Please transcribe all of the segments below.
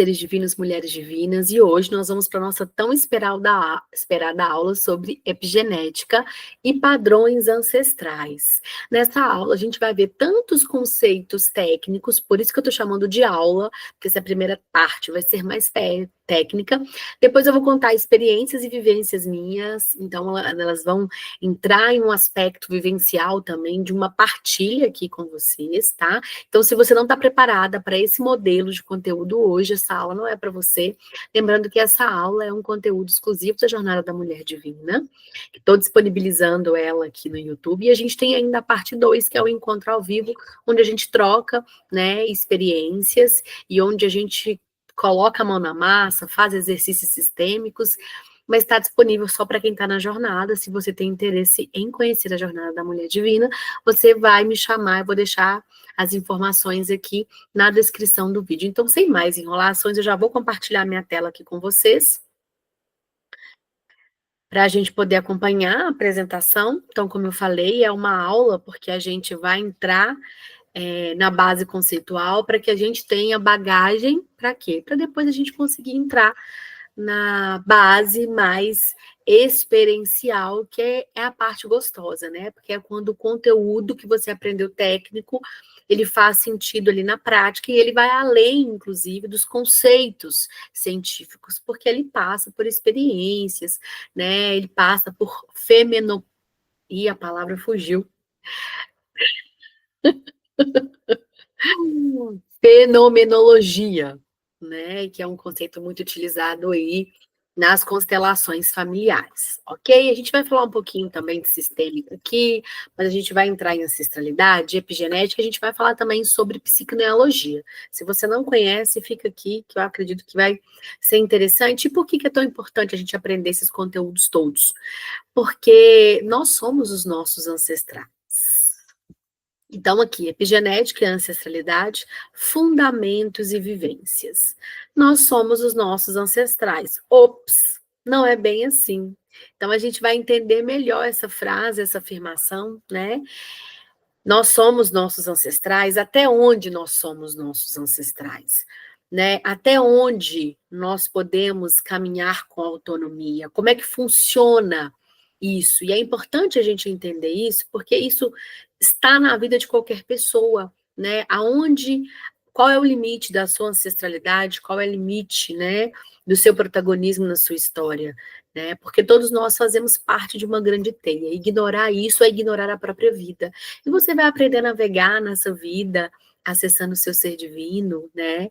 Seres divinos, mulheres divinas, e hoje nós vamos para a nossa tão esperada aula sobre epigenética e padrões ancestrais. Nessa aula a gente vai ver tantos conceitos técnicos, por isso que eu estou chamando de aula, porque essa primeira parte vai ser mais técnica. Depois eu vou contar experiências e vivências minhas, então elas vão entrar em um aspecto vivencial também, de uma partilha aqui com vocês, tá? Então, se você não está preparada para esse modelo de conteúdo hoje, essa aula não é para você. Lembrando que essa aula é um conteúdo exclusivo da Jornada da Mulher Divina. Estou disponibilizando ela aqui no YouTube. E a gente tem ainda a parte 2, que é o encontro ao vivo, onde a gente troca, né, experiências e onde a gente coloca a mão na massa, faz exercícios sistêmicos, mas está disponível só para quem está na jornada. Se você tem interesse em conhecer a Jornada da Mulher Divina, você vai me chamar, eu vou deixar as informações aqui na descrição do vídeo. Então, sem mais enrolações, eu já vou compartilhar minha tela aqui com vocês, para a gente poder acompanhar a apresentação. Então, como eu falei, é uma aula, porque a gente vai entrar na base conceitual, para que a gente tenha bagagem, para quê? Para depois a gente conseguir entrar na base mais experiencial, que é a parte gostosa, né? Porque é quando o conteúdo que você aprendeu técnico, ele faz sentido ali na prática, e ele vai além, inclusive, dos conceitos científicos, porque ele passa por experiências, né? Ele passa por Ih, a palavra fugiu. Fenomenologia, né? Que é um conceito muito utilizado aí nas constelações familiares, ok? A gente vai falar um pouquinho também de sistêmica aqui, mas a gente vai entrar em ancestralidade, epigenética, a gente vai falar também sobre psiconeologia. Se você não conhece, fica aqui, que eu acredito que vai ser interessante. E por que é tão importante a gente aprender esses conteúdos todos? Porque nós somos os nossos ancestrais. Então, aqui, epigenética e ancestralidade, fundamentos e vivências. Nós somos os nossos ancestrais. Ops, não é bem assim. Então, a gente vai entender melhor essa frase, essa afirmação, né? Nós somos nossos ancestrais. Até onde nós somos nossos ancestrais? Né? Até onde nós podemos caminhar com autonomia? Como é que funciona isso? E é importante a gente entender isso, porque isso está na vida de qualquer pessoa, né? Qual é o limite da sua ancestralidade? Qual é o limite, né, do seu protagonismo na sua história? Né? Porque todos nós fazemos parte de uma grande teia. Ignorar isso é ignorar a própria vida. E você vai aprender a navegar nessa vida, acessando o seu ser divino, né?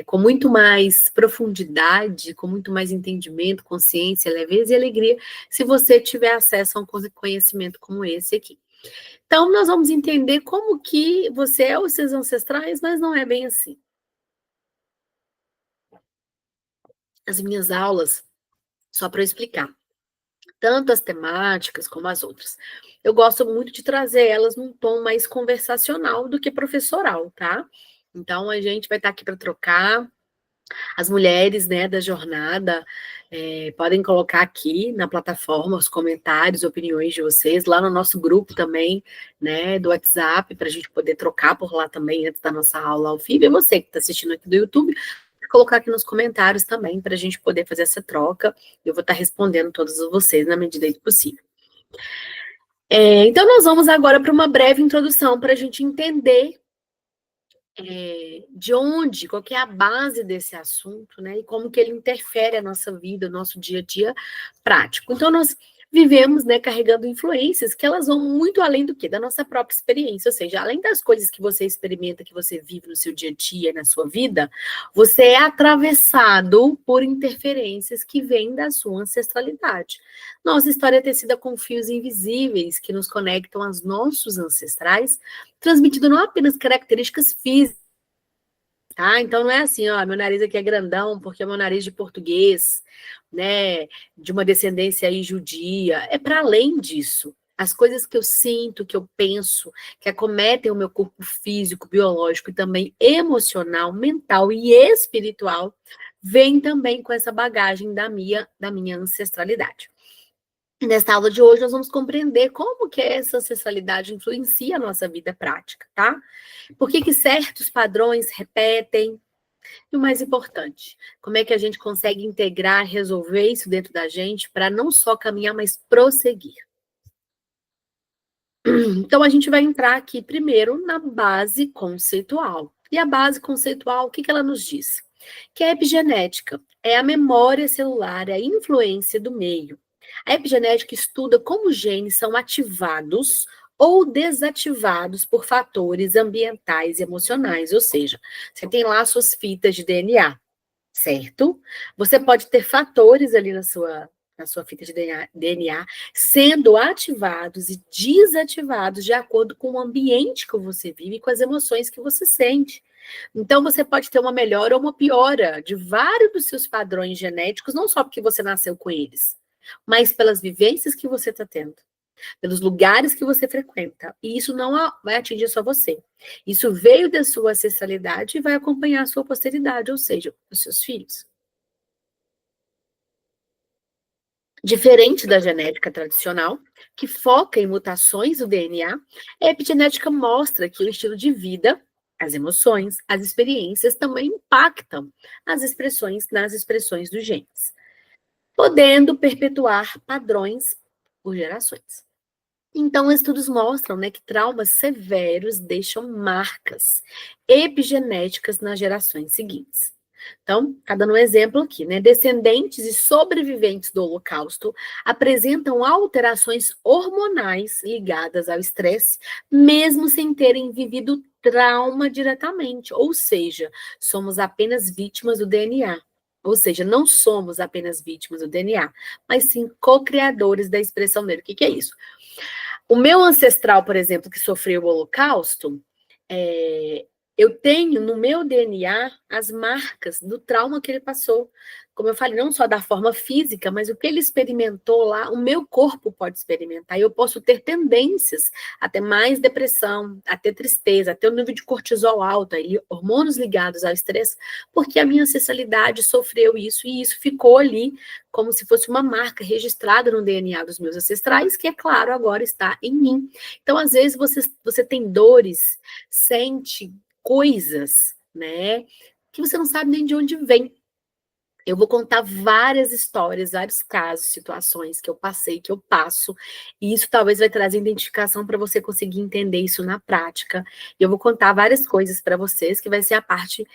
Com muito mais profundidade, com muito mais entendimento, consciência, leveza e alegria, se você tiver acesso a um conhecimento como esse aqui. Então, nós vamos entender como que você é os seus ancestrais, mas não é bem assim. As minhas aulas, só para eu explicar, tanto as temáticas como as outras, eu gosto muito de trazer elas num tom mais conversacional do que professoral, tá? Então, a gente vai estar aqui para trocar. As mulheres, né, da jornada, podem colocar aqui na plataforma os comentários, opiniões de vocês, lá no nosso grupo também, né, do WhatsApp, para a gente poder trocar por lá também antes da nossa aula ao vivo. E você que está assistindo aqui do YouTube, colocar aqui nos comentários também, para a gente poder fazer essa troca. Eu vou estar respondendo todos vocês na medida do possível. Então, nós vamos agora para uma breve introdução, para a gente entender de onde, qual que é a base desse assunto, né? E como que ele interfere a nossa vida, o nosso dia a dia prático. Então, nós vivemos, né, carregando influências que elas vão muito além do que? Da nossa própria experiência, ou seja, além das coisas que você experimenta, que você vive no seu dia a dia, na sua vida, você é atravessado por interferências que vêm da sua ancestralidade. Nossa história é tecida com fios invisíveis que nos conectam aos nossos ancestrais, transmitindo não apenas características físicas, tá? Então não é assim, ó, meu nariz aqui é grandão porque é meu nariz de português, né, de uma descendência aí judia. É para além disso. As coisas que eu sinto, que eu penso, que acometem o meu corpo físico, biológico e também emocional, mental e espiritual, vem também com essa bagagem da minha ancestralidade. Nesta aula de hoje, nós vamos compreender como que essa ancestralidade influencia a nossa vida prática, tá? Por que certos padrões repetem, E o mais importante, como é que a gente consegue integrar, resolver isso dentro da gente para não só caminhar, mas prosseguir? Então, a gente vai entrar aqui primeiro na base conceitual. E a base conceitual, o que ela nos diz? Que a epigenética é a memória celular, é a influência do meio. A epigenética estuda como os genes são ativados ou desativados por fatores ambientais e emocionais, ou seja, você tem lá suas fitas de DNA, certo? Você pode ter fatores ali na sua fita de DNA sendo ativados e desativados de acordo com o ambiente que você vive e com as emoções que você sente. Então, você pode ter uma melhora ou uma piora de vários dos seus padrões genéticos, não só porque você nasceu com eles, mas pelas vivências que você está tendo, pelos lugares que você frequenta. E isso não vai atingir só você. Isso veio da sua ancestralidade e vai acompanhar a sua posteridade, ou seja, os seus filhos. Diferente da genética tradicional, que foca em mutações do DNA, a epigenética mostra que o estilo de vida, as emoções, as experiências também impactam nas expressões dos genes, podendo perpetuar padrões por gerações. Então, estudos mostram, né, que traumas severos deixam marcas epigenéticas nas gerações seguintes. Então, tá dando um exemplo aqui, né? Descendentes e sobreviventes do Holocausto apresentam alterações hormonais ligadas ao estresse, mesmo sem terem vivido trauma diretamente. Ou seja, somos apenas vítimas do DNA. Ou seja, não somos apenas vítimas do DNA, mas sim co-criadores da expressão dele. O que é isso? O meu ancestral, por exemplo, que sofreu o Holocausto, eu tenho no meu DNA as marcas do trauma que ele passou. Como eu falei, não só da forma física, mas o que ele experimentou lá, o meu corpo pode experimentar. E eu posso ter tendências a ter mais depressão, a ter tristeza, a ter um nível de cortisol alto, aí, hormônios ligados ao estresse, porque a minha ancestralidade sofreu isso e isso ficou ali como se fosse uma marca registrada no DNA dos meus ancestrais, que, é claro, agora está em mim. Então, às vezes, você tem dores, sente coisas, né, que você não sabe nem de onde vem. Eu vou contar várias histórias, vários casos, situações que eu passei, que eu passo, e isso talvez vai trazer identificação para você conseguir entender isso na prática. E eu vou contar várias coisas para vocês, que vai ser a parte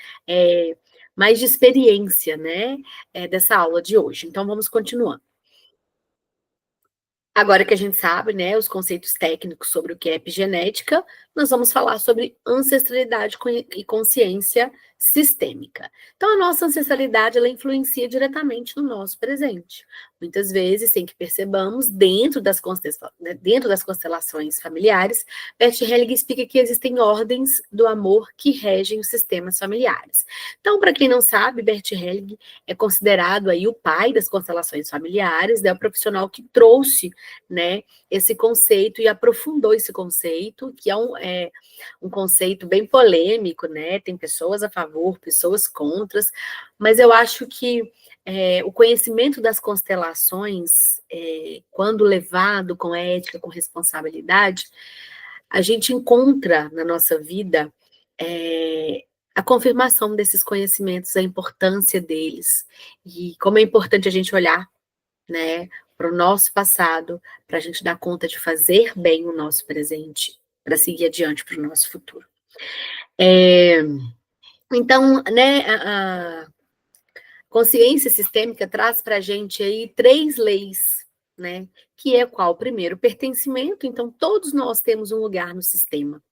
mais de experiência, né, dessa aula de hoje. Então, vamos continuando. Agora que a gente sabe, né, os conceitos técnicos sobre o que é epigenética, nós vamos falar sobre ancestralidade e consciência sistêmica. Então, a nossa ancestralidade, ela influencia diretamente no nosso presente. Muitas vezes, sem que percebamos, dentro das constelações familiares, Bert Hellinger explica que existem ordens do amor que regem os sistemas familiares. Então, para quem não sabe, Bert Hellinger é considerado aí o pai das constelações familiares, né, o profissional que trouxe, né, esse conceito e aprofundou esse conceito, que é um conceito bem polêmico, né? Tem pessoas a favor, pessoas contra, mas eu acho que o conhecimento das constelações, quando levado com ética, com responsabilidade, a gente encontra na nossa vida a confirmação desses conhecimentos, a importância deles, e como é importante a gente olhar, né, para o nosso passado, para a gente dar conta de fazer bem o nosso presente, para seguir adiante para o nosso futuro. Então, né, a consciência sistêmica traz para a gente aí 3 leis, né, que é qual? Primeiro, pertencimento, então todos nós temos um lugar no sistema.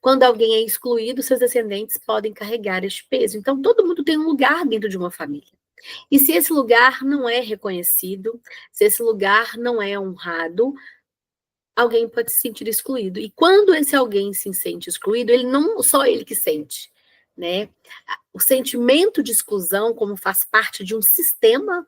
Quando alguém é excluído, seus descendentes podem carregar este peso. Então, todo mundo tem um lugar dentro de uma família. E se esse lugar não é reconhecido, se esse lugar não é honrado, alguém pode se sentir excluído. E quando esse alguém se sente excluído, ele não só ele que sente, né? O sentimento de exclusão, como faz parte de um sistema,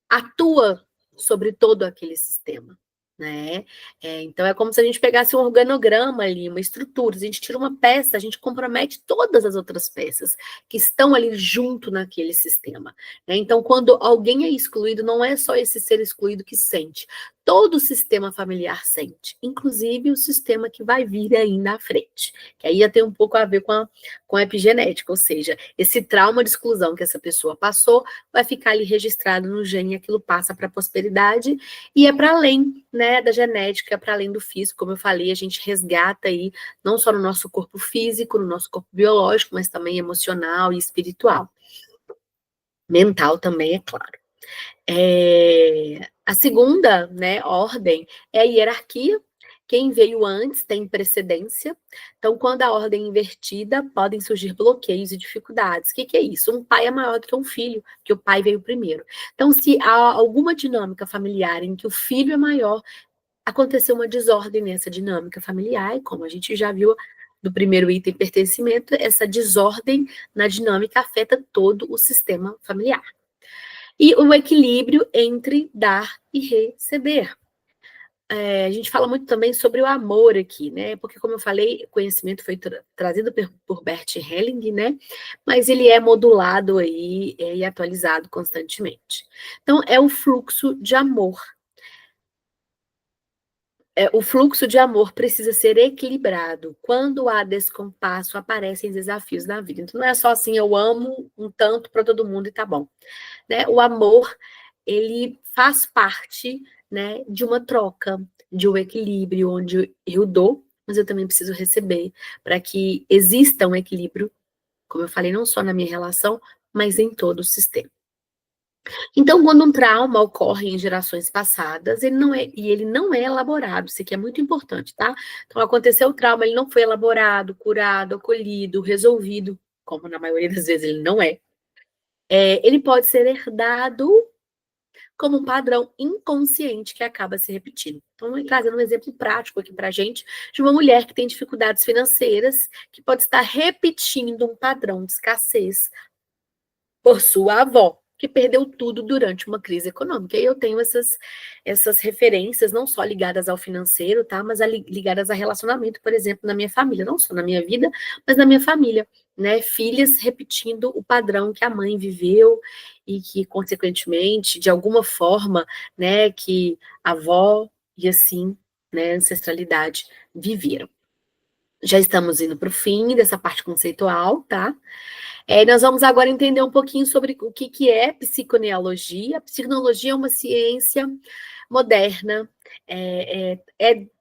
atua sobre todo aquele sistema, né? Então, é como se a gente pegasse um organograma ali, uma estrutura, a gente tira uma peça, a gente compromete todas as outras peças que estão ali junto naquele sistema, né? Então, quando alguém é excluído, não é só esse ser excluído que sente, todo o sistema familiar sente, inclusive o sistema que vai vir ainda à frente, que aí ia ter um pouco a ver com a epigenética, ou seja, esse trauma de exclusão que essa pessoa passou vai ficar ali registrado no gene e aquilo passa para a prosperidade e é para além, né, da genética, para além do físico, como eu falei, a gente resgata aí não só no nosso corpo físico, no nosso corpo biológico, mas também emocional e espiritual. Mental também, é claro. A segunda, né, ordem é a hierarquia. Quem veio antes tem precedência. Então, quando a ordem é invertida, podem surgir bloqueios e dificuldades. O que é isso? Um pai é maior do que um filho, que o pai veio primeiro. Então, se há alguma dinâmica familiar em que o filho é maior, aconteceu uma desordem nessa dinâmica familiar, e como a gente já viu do primeiro item pertencimento, essa desordem na dinâmica afeta todo o sistema familiar. E o equilíbrio entre dar e receber. A gente fala muito também sobre o amor aqui, né? Porque, como eu falei, o conhecimento foi trazido por Bert Helling, né? Mas ele é modulado aí e atualizado constantemente. Então, é o fluxo de amor. O fluxo de amor precisa ser equilibrado. Quando há descompasso, aparecem desafios na vida. Então, não é só assim, eu amo um tanto para todo mundo e tá bom. Né? O amor, ele faz parte, né, de uma troca, de um equilíbrio, onde eu dou, mas eu também preciso receber, para que exista um equilíbrio, como eu falei, não só na minha relação, mas em todo o sistema. Então, quando um trauma ocorre em gerações passadas, ele não é elaborado, isso aqui é muito importante, tá? Então, aconteceu o trauma, ele não foi elaborado, curado, acolhido, resolvido, como na maioria das vezes ele não é. Ele pode ser herdado como um padrão inconsciente que acaba se repetindo. Então, trazendo um exemplo prático aqui para a gente, de uma mulher que tem dificuldades financeiras, que pode estar repetindo um padrão de escassez por sua avó, que perdeu tudo durante uma crise econômica. E eu tenho essas referências, não só ligadas ao financeiro, tá? Mas ligadas a relacionamento, por exemplo, na minha família, não só na minha vida, mas na minha família, né? Filhas repetindo o padrão que a mãe viveu e que, consequentemente, de alguma forma, né, que a avó e assim, né, a ancestralidade viveram. Já estamos indo para o fim dessa parte conceitual, tá? Nós vamos agora entender um pouquinho sobre o que é psiconeologia. A psiconeologia é uma ciência moderna,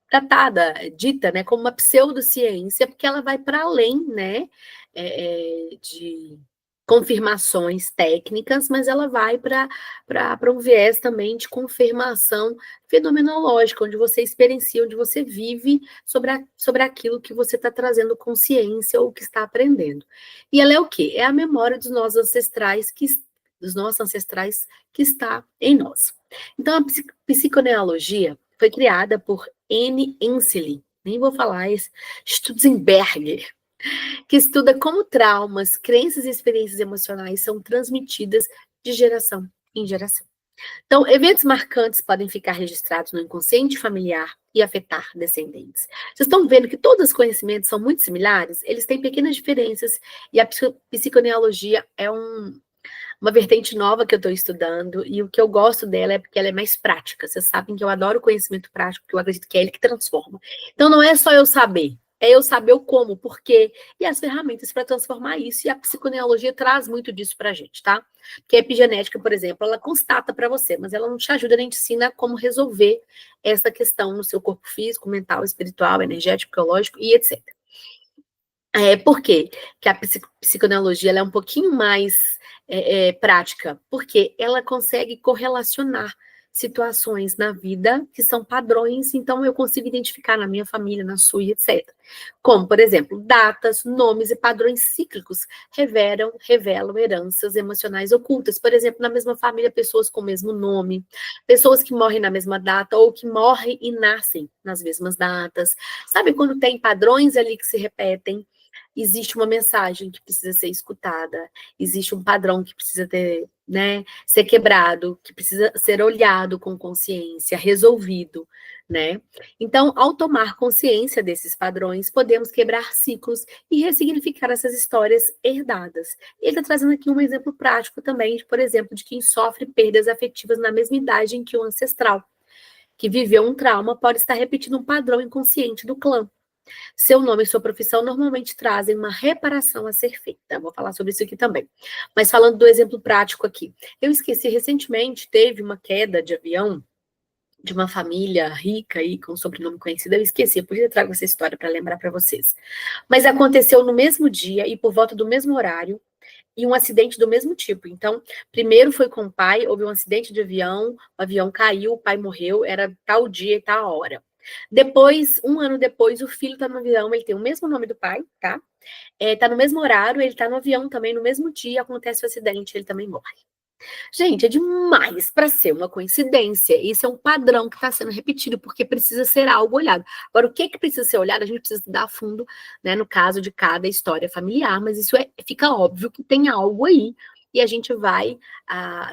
tratada, dita, né, como uma pseudociência, porque ela vai para além, né, de confirmações técnicas, mas ela vai para um viés também de confirmação fenomenológica, onde você experiencia, onde você vive sobre aquilo que você está trazendo consciência ou que está aprendendo. E ela é o quê? É a memória dos nossos ancestrais que está em nós. Então, a psiconeologia foi criada por N. Ensslin, nem vou falar isso, Stutzenberger, que estuda como traumas, crenças e experiências emocionais são transmitidas de geração em geração. Então, eventos marcantes podem ficar registrados no inconsciente familiar e afetar descendentes. Vocês estão vendo que todos os conhecimentos são muito similares? Eles têm pequenas diferenças e a psiconeologia é uma vertente nova que eu estou estudando, e o que eu gosto dela é porque ela é mais prática. Vocês sabem que eu adoro o conhecimento prático, porque eu acredito que é ele que transforma. Então, não é só eu saber, é eu saber o como, o porquê, e as ferramentas para transformar isso, e a psiconeologia traz muito disso para a gente, tá? Porque a epigenética, por exemplo, ela constata para você, mas ela não te ajuda nem te ensina como resolver essa questão no seu corpo físico, mental, espiritual, energético, biológico e etc. Por quê que a psiconeologia ela é um pouquinho mais prática? Porque ela consegue correlacionar situações na vida que são padrões, então eu consigo identificar na minha família, na sua, etc. Como, por exemplo, datas, nomes e padrões cíclicos revelam heranças emocionais ocultas. Por exemplo, na mesma família, pessoas com o mesmo nome, pessoas que morrem na mesma data ou que morrem e nascem nas mesmas datas. Sabe quando tem padrões ali que se repetem? Existe uma mensagem que precisa ser escutada, existe um padrão que precisa ser quebrado, que precisa ser olhado com consciência, resolvido, né? Então, ao tomar consciência desses padrões, podemos quebrar ciclos e ressignificar essas histórias herdadas. Ele está trazendo aqui um exemplo prático também, por exemplo, de quem sofre perdas afetivas na mesma idade em que o ancestral. que viveu um trauma pode estar repetindo um padrão inconsciente do clã. Seu nome e sua profissão normalmente trazem uma reparação a ser feita. Vou falar sobre isso aqui também. Mas falando do exemplo prático aqui. Eu esqueci, recentemente teve uma queda de avião de uma família rica aí, com sobrenome conhecido. Eu esqueci, eu podia trazer essa história para lembrar para vocês. Mas aconteceu no mesmo dia e por volta do mesmo horário, e um acidente do mesmo tipo. Então, primeiro foi com o pai, houve um acidente de avião, o avião caiu, o pai morreu, era tal dia e tal hora. Depois, um ano depois, o filho tá no avião, ele tem o mesmo nome do pai, tá? Tá no mesmo horário, ele tá no avião também, no mesmo dia, acontece o acidente, ele também morre. Gente, é demais para ser uma coincidência. Isso é um padrão que está sendo repetido, porque precisa ser algo olhado. Agora, o que precisa ser olhado, a gente precisa estudar a fundo, né, no caso de cada história familiar, mas isso fica óbvio que tem algo aí. E a gente vai,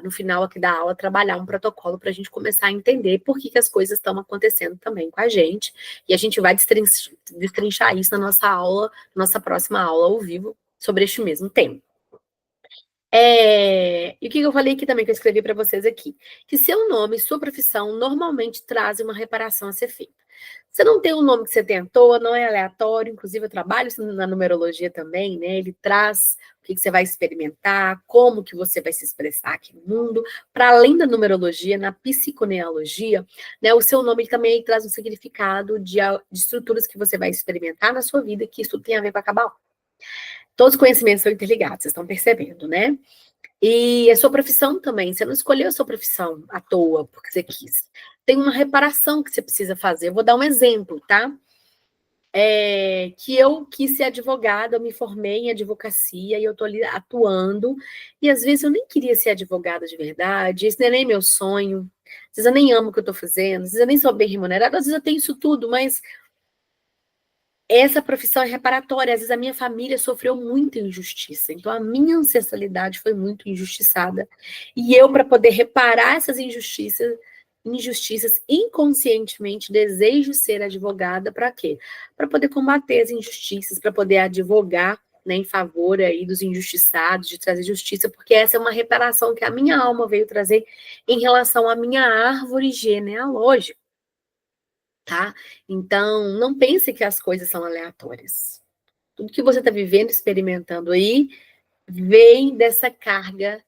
no final aqui da aula, trabalhar um protocolo para a gente começar a entender por que as coisas estão acontecendo também com a gente. E a gente vai destrinchar isso na nossa aula, nossa próxima aula ao vivo, sobre este mesmo tema. E o que eu falei aqui também, que eu escrevi para vocês aqui? Que seu nome e sua profissão normalmente trazem uma reparação a ser feita. Você não tem um nome que você tem à toa, não é aleatório, inclusive eu trabalho na numerologia também, né? Ele traz o que você vai experimentar, como que você vai se expressar aqui no mundo. Para além da numerologia, na psiconeologia, né, o seu nome também traz um significado de estruturas que você vai experimentar na sua vida, que isso tem a ver com a Cabala. Todos os conhecimentos são interligados, vocês estão percebendo, né? E a sua profissão também, você não escolheu a sua profissão à toa, porque você quis. Tem uma reparação que você precisa fazer. Eu vou dar um exemplo, tá? Que eu quis ser advogada, eu me formei em advocacia e eu tô ali atuando, e às vezes eu nem queria ser advogada de verdade, esse não é nem meu sonho, às vezes eu nem amo o que eu tô fazendo, às vezes eu nem sou bem remunerada, às vezes eu tenho isso tudo, mas essa profissão é reparatória. Às vezes a minha família sofreu muita injustiça, então a minha ancestralidade foi muito injustiçada. E eu, para poder reparar essas injustiças inconscientemente, desejo ser advogada para quê? Para poder combater as injustiças, para poder advogar, né, em favor aí dos injustiçados, de trazer justiça, porque essa é uma reparação que a minha alma veio trazer em relação à minha árvore genealógica. Tá? Então, não pense que as coisas são aleatórias. Tudo que você está vivendo, experimentando aí, vem dessa carga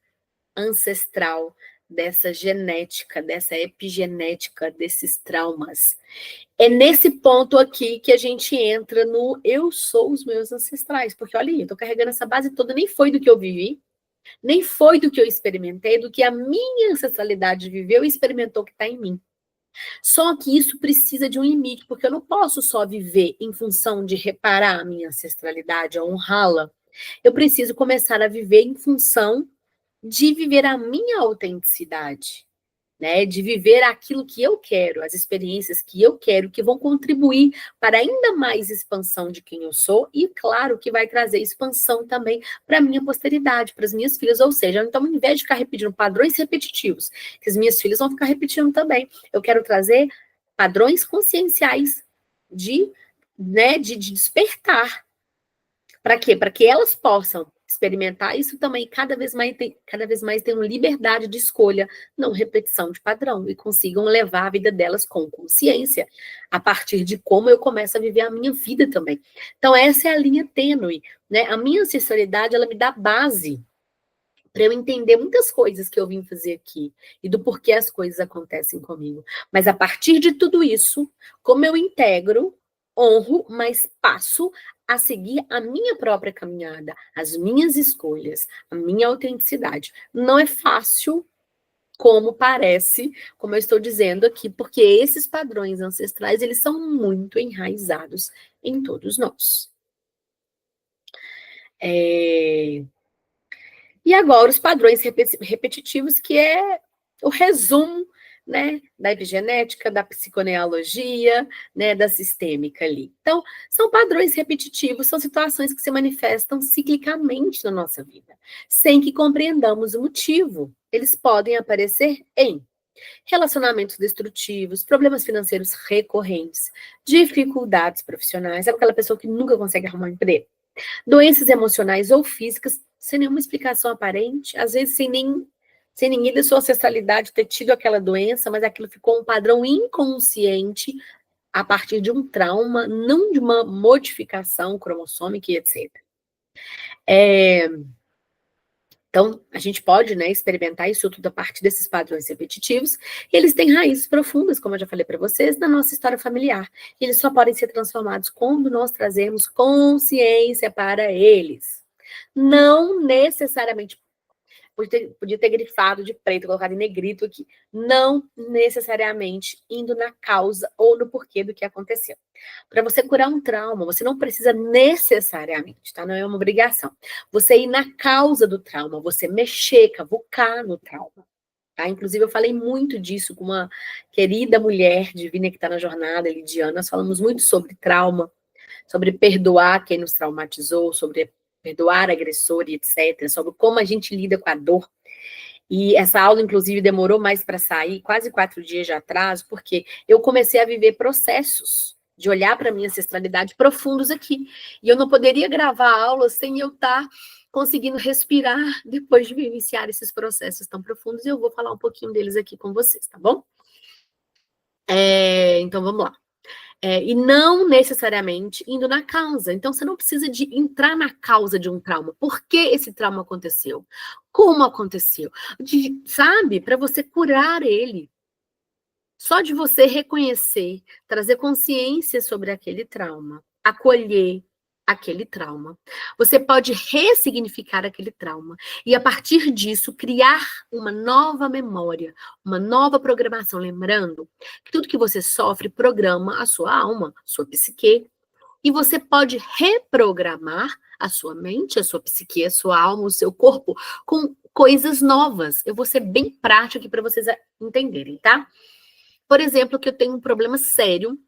ancestral, dessa genética, dessa epigenética, desses traumas. É nesse ponto aqui que a gente entra no eu sou os meus ancestrais, porque olha aí, eu tô carregando essa base toda, nem foi do que eu vivi, nem foi do que eu experimentei, do que a minha ancestralidade viveu e experimentou que está em mim. Só que isso precisa de um limite, porque eu não posso só viver em função de reparar a minha ancestralidade, honrá-la. Eu preciso começar a viver em função de viver a minha autenticidade, né? De viver aquilo que eu quero, as experiências que eu quero, que vão contribuir para ainda mais expansão de quem eu sou e, claro, que vai trazer expansão também para a minha posteridade, para as minhas filhas. Ou seja, então, ao invés de ficar repetindo padrões repetitivos, que as minhas filhas vão ficar repetindo também, eu quero trazer padrões conscienciais de despertar. Para quê? Para que elas possam experimentar isso também cada vez mais tenham liberdade de escolha, não repetição de padrão, e consigam levar a vida delas com consciência, a partir de como eu começo a viver a minha vida também. Então, essa é a linha tênue, né? A minha ancestralidade, ela me dá base para eu entender muitas coisas que eu vim fazer aqui e do porquê as coisas acontecem comigo. Mas a partir de tudo isso, como eu integro, honro, mas passo a seguir a minha própria caminhada, as minhas escolhas, a minha autenticidade. Não é fácil, como parece, como eu estou dizendo aqui, porque esses padrões ancestrais, eles são muito enraizados em todos nós. E agora os padrões repetitivos, que é o resumo, né, da epigenética, da psiconeologia, né, da sistêmica ali. Então, são padrões repetitivos, são situações que se manifestam ciclicamente na nossa vida, sem que compreendamos o motivo. Eles podem aparecer em relacionamentos destrutivos, problemas financeiros recorrentes, dificuldades profissionais, sabe aquela pessoa que nunca consegue arrumar um emprego? Doenças emocionais ou físicas, sem nenhuma explicação aparente, às vezes sem nem sem ninguém da sua ancestralidade ter tido aquela doença, mas aquilo ficou um padrão inconsciente a partir de um trauma, não de uma modificação cromossômica e etc. Então, a gente pode, né, experimentar isso tudo a partir desses padrões repetitivos, e eles têm raízes profundas, como eu já falei para vocês, na nossa história familiar. E eles só podem ser transformados quando nós trazemos consciência para eles. Não necessariamente, podia ter grifado de preto, colocado em negrito aqui, não necessariamente indo na causa ou no porquê do que aconteceu. Para você curar um trauma, você não precisa necessariamente, tá? Não é uma obrigação. Você ir na causa do trauma, você mexer, cavucar no trauma. Tá? Inclusive, eu falei muito disso com uma querida mulher divina que está na jornada, Lidiana. Nós falamos muito sobre trauma, sobre perdoar quem nos traumatizou, sobre perdoar agressor e etc., sobre como a gente lida com a dor. E essa aula, inclusive, demorou mais para sair, quase 4 dias de atraso, porque eu comecei a viver processos de olhar para a minha ancestralidade profundos aqui. E eu não poderia gravar a aula sem eu estar conseguindo respirar depois de vivenciar esses processos tão profundos. E eu vou falar um pouquinho deles aqui com vocês, tá bom? Então, vamos lá. E não necessariamente indo na causa. Então, você não precisa de entrar na causa de um trauma. Por que esse trauma aconteceu? Como aconteceu? Sabe? Para você curar ele. Só de você reconhecer, trazer consciência sobre aquele trauma, acolher aquele trauma. Você pode ressignificar aquele trauma e, a partir disso, criar uma nova memória, uma nova programação. Lembrando que tudo que você sofre programa a sua alma, sua psique, e você pode reprogramar a sua mente, a sua psique, a sua alma, o seu corpo com coisas novas. Eu vou ser bem prática aqui para vocês entenderem, tá? Por exemplo, que eu tenho um problema sério,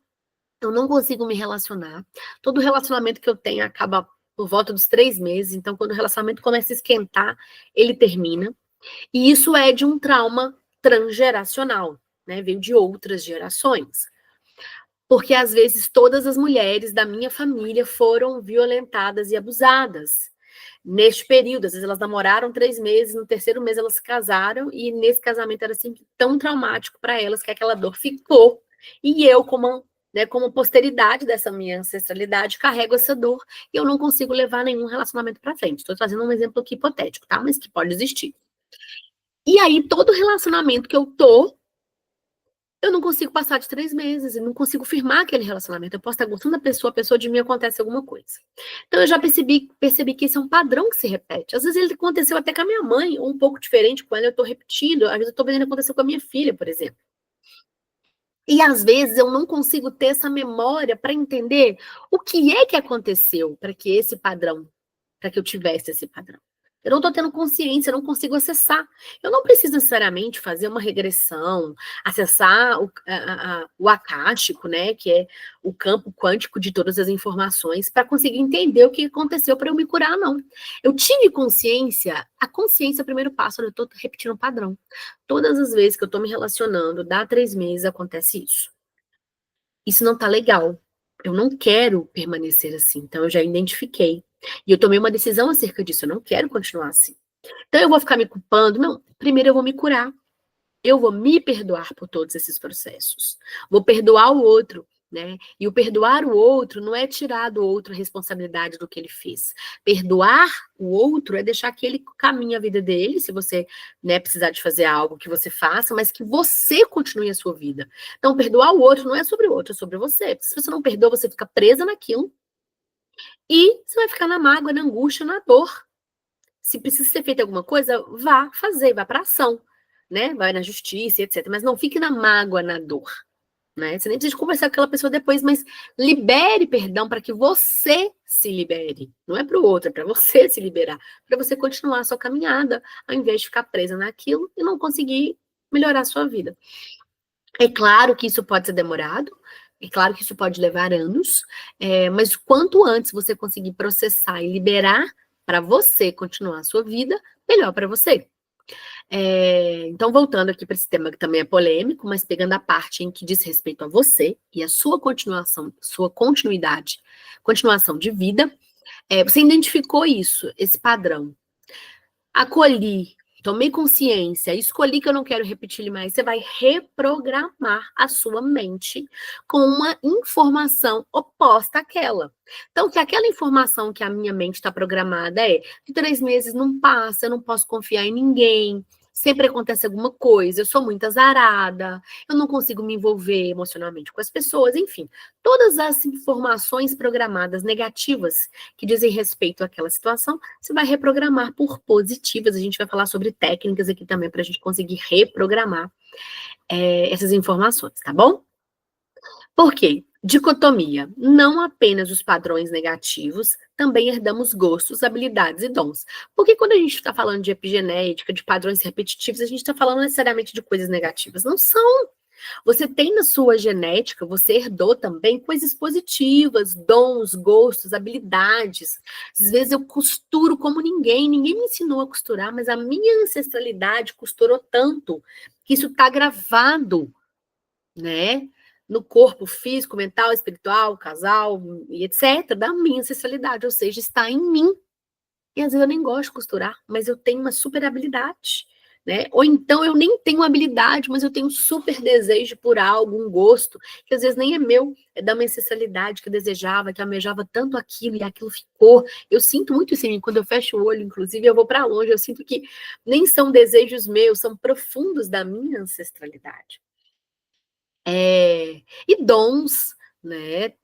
eu não consigo me relacionar. Todo relacionamento que eu tenho acaba por volta dos 3 meses, então quando o relacionamento começa a esquentar, ele termina. E isso é de um trauma transgeracional, né? Veio de outras gerações. Porque às vezes todas as mulheres da minha família foram violentadas e abusadas. Neste período, às vezes elas namoraram 3 meses, no 3º mês elas se casaram, e nesse casamento era assim, tão traumático para elas que aquela dor ficou. E eu, como posteridade dessa minha ancestralidade, carrego essa dor e eu não consigo levar nenhum relacionamento para frente. Estou trazendo um exemplo aqui hipotético, tá? Mas que pode existir. E aí, todo relacionamento que eu tô, eu não consigo passar de 3 meses, e não consigo firmar aquele relacionamento. Eu posso estar gostando da pessoa, a pessoa de mim acontece alguma coisa. Então eu já percebi que esse é um padrão que se repete. Às vezes ele aconteceu até com a minha mãe, ou um pouco diferente com ela, eu estou repetindo. Às vezes eu estou vendo acontecer com a minha filha, por exemplo. E às vezes eu não consigo ter essa memória para entender o que é que aconteceu para que esse padrão, para que eu tivesse esse padrão. Eu não estou tendo consciência, eu não consigo acessar. Eu não preciso necessariamente fazer uma regressão, acessar o acástico, né, que é o campo quântico de todas as informações, para conseguir entender o que aconteceu para eu me curar, não. Eu tive consciência, a consciência é o primeiro passo, eu estou repetindo um padrão. Todas as vezes que eu estou me relacionando, dá 3 meses, acontece isso. Isso não está legal. Eu não quero permanecer assim, então eu já identifiquei. E eu tomei uma decisão acerca disso, eu não quero continuar assim. Então eu vou ficar me culpando? Não, primeiro eu vou me curar. Eu vou me perdoar por todos esses processos. Vou perdoar o outro, né? E o perdoar o outro não é tirar do outro a responsabilidade do que ele fez. Perdoar o outro é deixar que ele caminhe a vida dele, se você, né, precisar de fazer algo que você faça, mas que você continue a sua vida. Então, perdoar o outro não é sobre o outro, é sobre você. Se você não perdoa, você fica presa naquilo e você vai ficar na mágoa, na angústia, na dor. Se precisa ser feita alguma coisa, vá fazer, vá para ação, né? Vai na justiça, etc. Mas não fique na mágoa, na dor, né? Você nem precisa conversar com aquela pessoa depois, mas libere perdão para que você se libere. Não é para o outro, é para você se liberar, para você continuar a sua caminhada, ao invés de ficar presa naquilo e não conseguir melhorar a sua vida. É claro que isso pode ser demorado, é claro que isso pode levar anos, mas quanto antes você conseguir processar e liberar para você continuar a sua vida, melhor para você. Então, voltando aqui para esse tema que também é polêmico, mas pegando a parte em que diz respeito a você e a sua continuação de vida, você identificou isso, esse padrão. Acolhi, tomei consciência, escolhi que eu não quero repetir ele mais, você vai reprogramar a sua mente com uma informação oposta àquela. Então, que aquela informação que a minha mente está programada é de 3 meses não passa, eu não posso confiar em ninguém, sempre acontece alguma coisa, eu sou muito azarada, eu não consigo me envolver emocionalmente com as pessoas, enfim. Todas as informações programadas negativas que dizem respeito àquela situação, você vai reprogramar por positivas. A gente vai falar sobre técnicas aqui também para a gente conseguir reprogramar essas informações, tá bom? Por quê? Dicotomia. Não apenas os padrões negativos, também herdamos gostos, habilidades e dons. Porque quando a gente está falando de epigenética, de padrões repetitivos, a gente está falando necessariamente de coisas negativas. Não são. Você tem na sua genética, você herdou também coisas positivas, dons, gostos, habilidades. Às vezes eu costuro como ninguém me ensinou a costurar, mas a minha ancestralidade costurou tanto que isso está gravado, né? No corpo físico, mental, espiritual, casal e etc., da minha ancestralidade, ou seja, está em mim. E às vezes eu nem gosto de costurar, mas eu tenho uma super habilidade, né? Ou então eu nem tenho habilidade, mas eu tenho um super desejo por algo, um gosto, que às vezes nem é meu, é da minha ancestralidade, que eu desejava, que eu almejava tanto aquilo, e aquilo ficou. Eu sinto muito isso em mim, quando eu fecho o olho, inclusive, eu vou para longe, eu sinto que nem são desejos meus, são profundos da minha ancestralidade. E dons, né?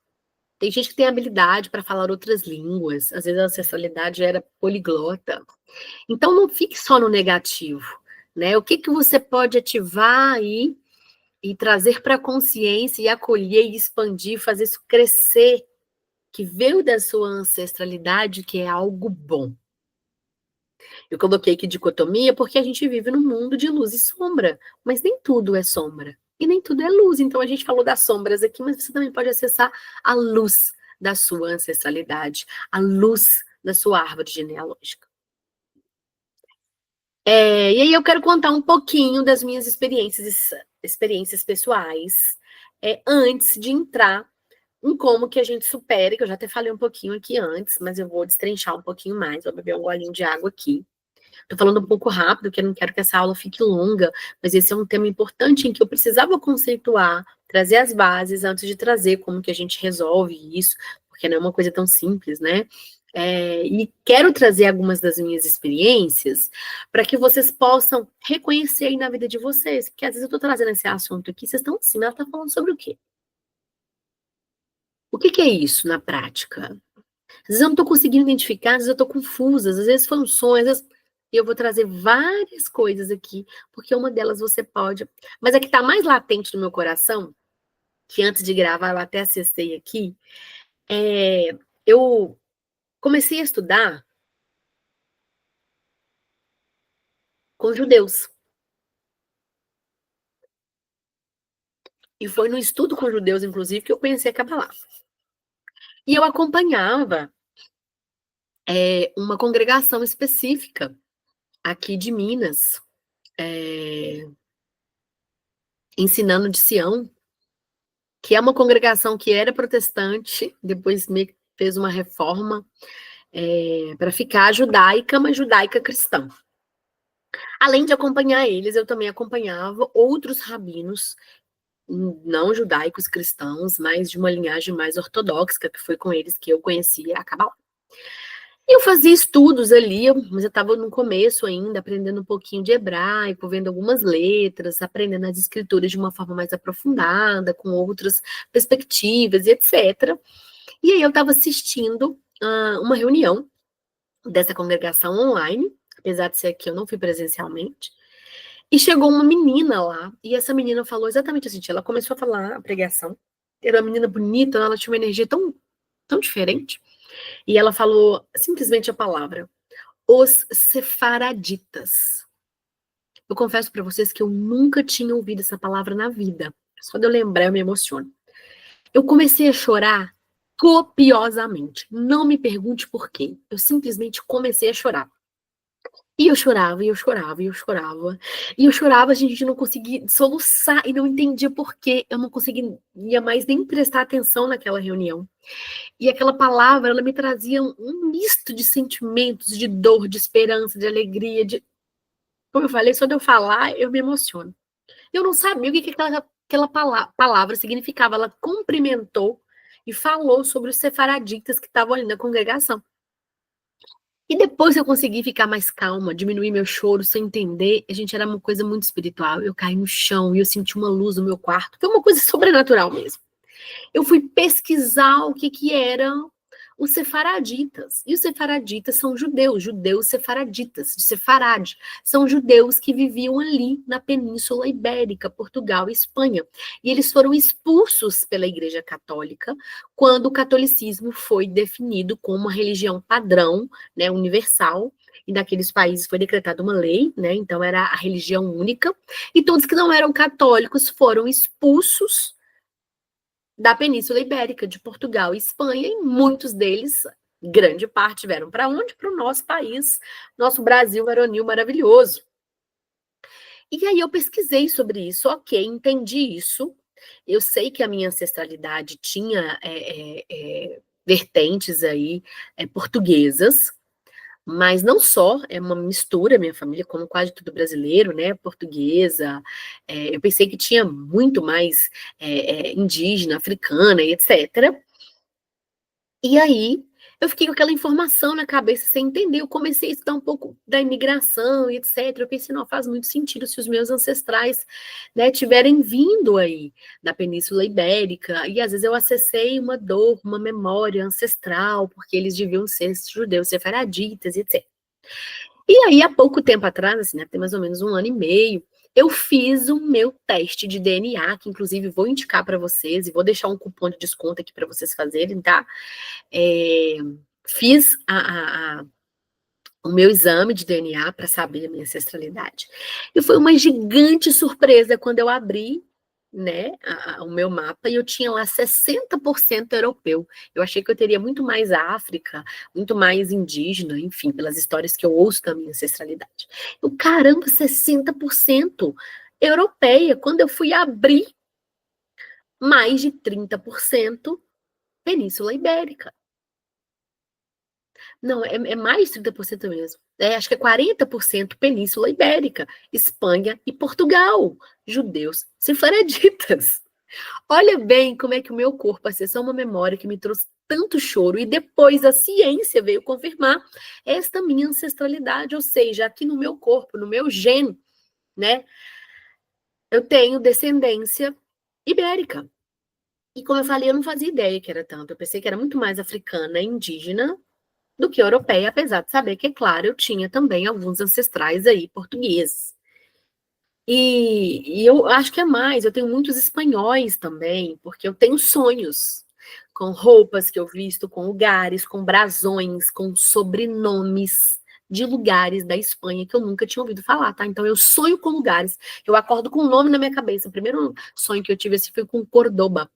Tem gente que tem habilidade para falar outras línguas, às vezes a ancestralidade era poliglota. Então não fique só no negativo, né? O que que você pode ativar aí e trazer para a consciência e acolher e expandir, fazer isso crescer, que veio da sua ancestralidade, que é algo bom. Eu coloquei aqui dicotomia porque a gente vive num mundo de luz e sombra, mas nem tudo é sombra e nem tudo é luz. Então a gente falou das sombras aqui, mas você também pode acessar a luz da sua ancestralidade, a luz da sua árvore genealógica. E aí eu quero contar um pouquinho das minhas experiências pessoais, antes de entrar em como que a gente supera, que eu já até falei um pouquinho aqui antes, mas eu vou destrinchar um pouquinho mais, vou beber um golinho de água aqui. Tô falando um pouco rápido, porque eu não quero que essa aula fique longa, mas esse é um tema importante em que eu precisava conceituar, trazer as bases antes de trazer como que a gente resolve isso, porque não é uma coisa tão simples, né? E quero trazer algumas das minhas experiências para que vocês possam reconhecer aí na vida de vocês, porque às vezes eu estou trazendo esse assunto aqui, vocês estão assim, mas ela está falando sobre o quê? O que que é isso na prática? Às vezes eu não estou conseguindo identificar, às vezes eu estou confusa, às vezes foi um sonho, às vezes... E eu vou trazer várias coisas aqui, porque uma delas você pode... Mas a que está mais latente no meu coração, que antes de gravar eu até acessei aqui, eu comecei a estudar com judeus. E foi no estudo com judeus, inclusive, que eu conheci a Kabbalah. E eu acompanhava uma congregação específica aqui de Minas, ensinando de Sião, que é uma congregação que era protestante, depois me fez uma reforma para ficar judaica, mas judaica cristã. Além de acompanhar eles, eu também acompanhava outros rabinos, não judaicos cristãos, mas de uma linhagem mais ortodoxa, que foi com eles que eu conheci a Kabbalah. E eu fazia estudos ali, mas eu estava no começo ainda, aprendendo um pouquinho de hebraico, vendo algumas letras, aprendendo as escrituras de uma forma mais aprofundada, com outras perspectivas e etc. E aí eu estava assistindo uma reunião dessa congregação online, apesar de ser que eu não fui presencialmente, e chegou uma menina lá, e essa menina falou exatamente assim, ela começou a falar a pregação, era uma menina bonita, ela tinha uma energia tão, tão diferente, e ela falou simplesmente a palavra, os sefaraditas. Eu confesso para vocês que eu nunca tinha ouvido essa palavra na vida, só de eu lembrar eu me emociono. Eu comecei a chorar copiosamente, não me pergunte por quê, eu simplesmente comecei a chorar. E eu chorava, e eu chorava, e eu chorava. E eu chorava, a gente não conseguia soluçar, e não entendia por quê. Eu não conseguia mais nem prestar atenção naquela reunião. E aquela palavra, ela me trazia um misto de sentimentos, de dor, de esperança, de alegria, Como eu falei, só de eu falar, eu me emociono. Eu não sabia o que aquela palavra significava. Ela cumprimentou e falou sobre os sefaraditas que estavam ali na congregação. E depois eu consegui ficar mais calma, diminuir meu choro, sem entender. A gente era uma coisa muito espiritual. Eu caí no chão e eu senti uma luz no meu quarto. Foi uma coisa sobrenatural mesmo. Eu fui pesquisar o que que eram os sefaraditas. E os sefaraditas são judeus, judeus sefaraditas, de Sefarade. São judeus que viviam ali na Península Ibérica, Portugal e Espanha. E eles foram expulsos pela Igreja Católica quando o catolicismo foi definido como uma religião padrão, né, universal. E naqueles países foi decretada uma lei, né? Então era a religião única. E todos que não eram católicos foram expulsos da Península Ibérica, de Portugal e Espanha, e muitos deles, grande parte, vieram para onde? Para o nosso país, nosso Brasil varonil maravilhoso. E aí eu pesquisei sobre isso, ok, entendi isso. Eu sei que a minha ancestralidade tinha vertentes aí portuguesas, mas não só, é uma mistura, minha família, como quase tudo brasileiro, né, portuguesa, eu pensei que tinha muito mais indígena, africana e etc. E aí, eu fiquei com aquela informação na cabeça sem entender, eu comecei a estudar um pouco da imigração e etc. Eu pensei, não, faz muito sentido se os meus ancestrais, né, tiverem vindo aí da Península Ibérica, e às vezes eu acessei uma dor, uma memória ancestral, porque eles deviam ser judeus sefaraditas e etc. E aí, há pouco tempo atrás, assim, né, tem mais ou menos um ano e meio, eu fiz o meu teste de DNA, que inclusive vou indicar para vocês, e vou deixar um cupom de desconto aqui para vocês fazerem, tá? É, fiz o meu exame de DNA para saber a minha ancestralidade. E foi uma gigante surpresa quando eu abri, né, o meu mapa e eu tinha lá 60% europeu. Eu achei que eu teria muito mais África, muito mais indígena, enfim, pelas histórias que eu ouço da minha ancestralidade. Eu, caramba, 60% europeia. Quando eu fui abrir, mais de 30% Península Ibérica. Não, é mais de 30% mesmo. Acho que é 40% Península Ibérica, Espanha e Portugal. Judeus sefaraditas. Olha bem como é que o meu corpo acessou uma memória que me trouxe tanto choro e depois a ciência veio confirmar esta minha ancestralidade, ou seja, aqui no meu corpo, no meu gene, né? Eu tenho descendência ibérica. E como eu falei, eu não fazia ideia que era tanto. Eu pensei que era muito mais africana, indígena, do que europeia, apesar de saber que, é claro, eu tinha também alguns ancestrais aí portugueses. E eu acho que é mais, eu tenho muitos espanhóis também, porque eu tenho sonhos com roupas que eu visto, com lugares, com brasões, com sobrenomes de lugares da Espanha que eu nunca tinha ouvido falar, tá? Então eu sonho com lugares, eu acordo com um nome na minha cabeça. O primeiro sonho que eu tive assim, foi com Cordoba.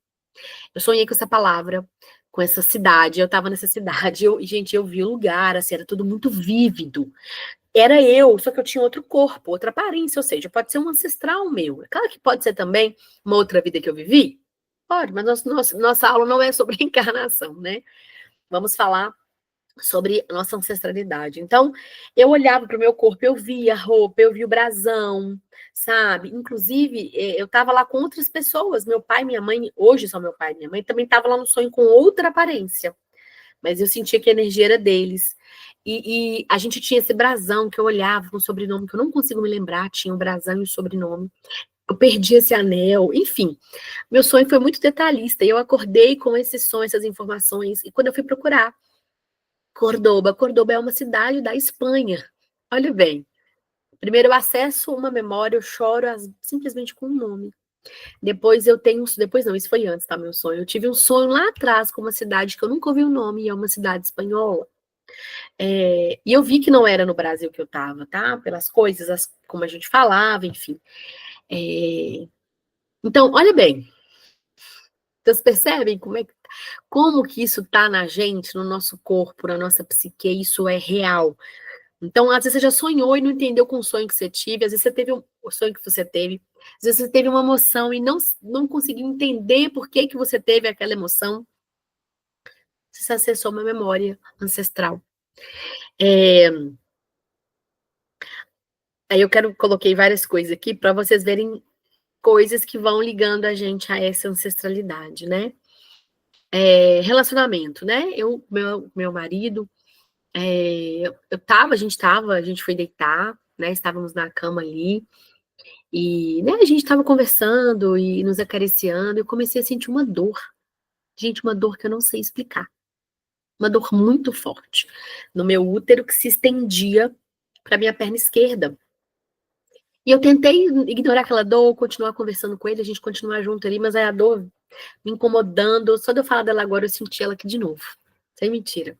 Eu sonhei com essa palavra, com essa cidade. Eu estava nessa cidade, gente, eu vi o lugar, assim, era tudo muito vívido. Era eu, só que eu tinha outro corpo, outra aparência, ou seja, pode ser um ancestral meu. É claro que pode ser também uma outra vida que eu vivi. Pode, mas nossa aula não é sobre encarnação, né? Vamos falar sobre a nossa ancestralidade. Então, eu olhava para o meu corpo, eu via a roupa, eu via o brasão, sabe? Inclusive, eu estava lá com outras pessoas, meu pai, minha mãe, hoje só meu pai e minha mãe, também estava lá no sonho com outra aparência, mas eu sentia que a energia era deles. E a gente tinha esse brasão que eu olhava com o sobrenome, que eu não consigo me lembrar, tinha o brasão e o sobrenome. Eu perdi esse anel, enfim. Meu sonho foi muito detalhista, e eu acordei com esses sonhos, essas informações, e quando eu fui procurar, Cordoba é uma cidade da Espanha. Olha bem. Primeiro eu acesso uma memória, eu choro simplesmente com o nome. Depois eu tenho, depois não, isso foi antes, tá, meu sonho. Eu tive um sonho lá atrás com uma cidade que eu nunca ouvi o nome, e é uma cidade espanhola. E eu vi que não era no Brasil que eu estava, tá? Pelas coisas, como a gente falava, enfim. Então, olha bem, vocês percebem como que isso tá na gente, no nosso corpo, na nossa psique, isso é real. Então, às vezes você já sonhou e não entendeu com o sonho que você teve, às vezes você teve o sonho que você teve, às vezes você teve uma emoção e não conseguiu entender por que que você teve aquela emoção. Você acessou uma memória ancestral. É, Aí eu coloquei várias coisas aqui para vocês verem coisas que vão ligando a gente a essa ancestralidade, né? Relacionamento, né? Meu marido, a gente foi deitar, né? Estávamos na cama ali, e né, a gente estava conversando e nos acariciando, e eu comecei a sentir uma dor. Gente, uma dor que eu não sei explicar. Uma dor muito forte no meu útero que se estendia para minha perna esquerda. E eu tentei ignorar aquela dor, continuar conversando com ele, a gente continuar junto ali, mas aí a dor me incomodando. Só de eu falar dela agora, eu senti ela aqui de novo. Sem mentira.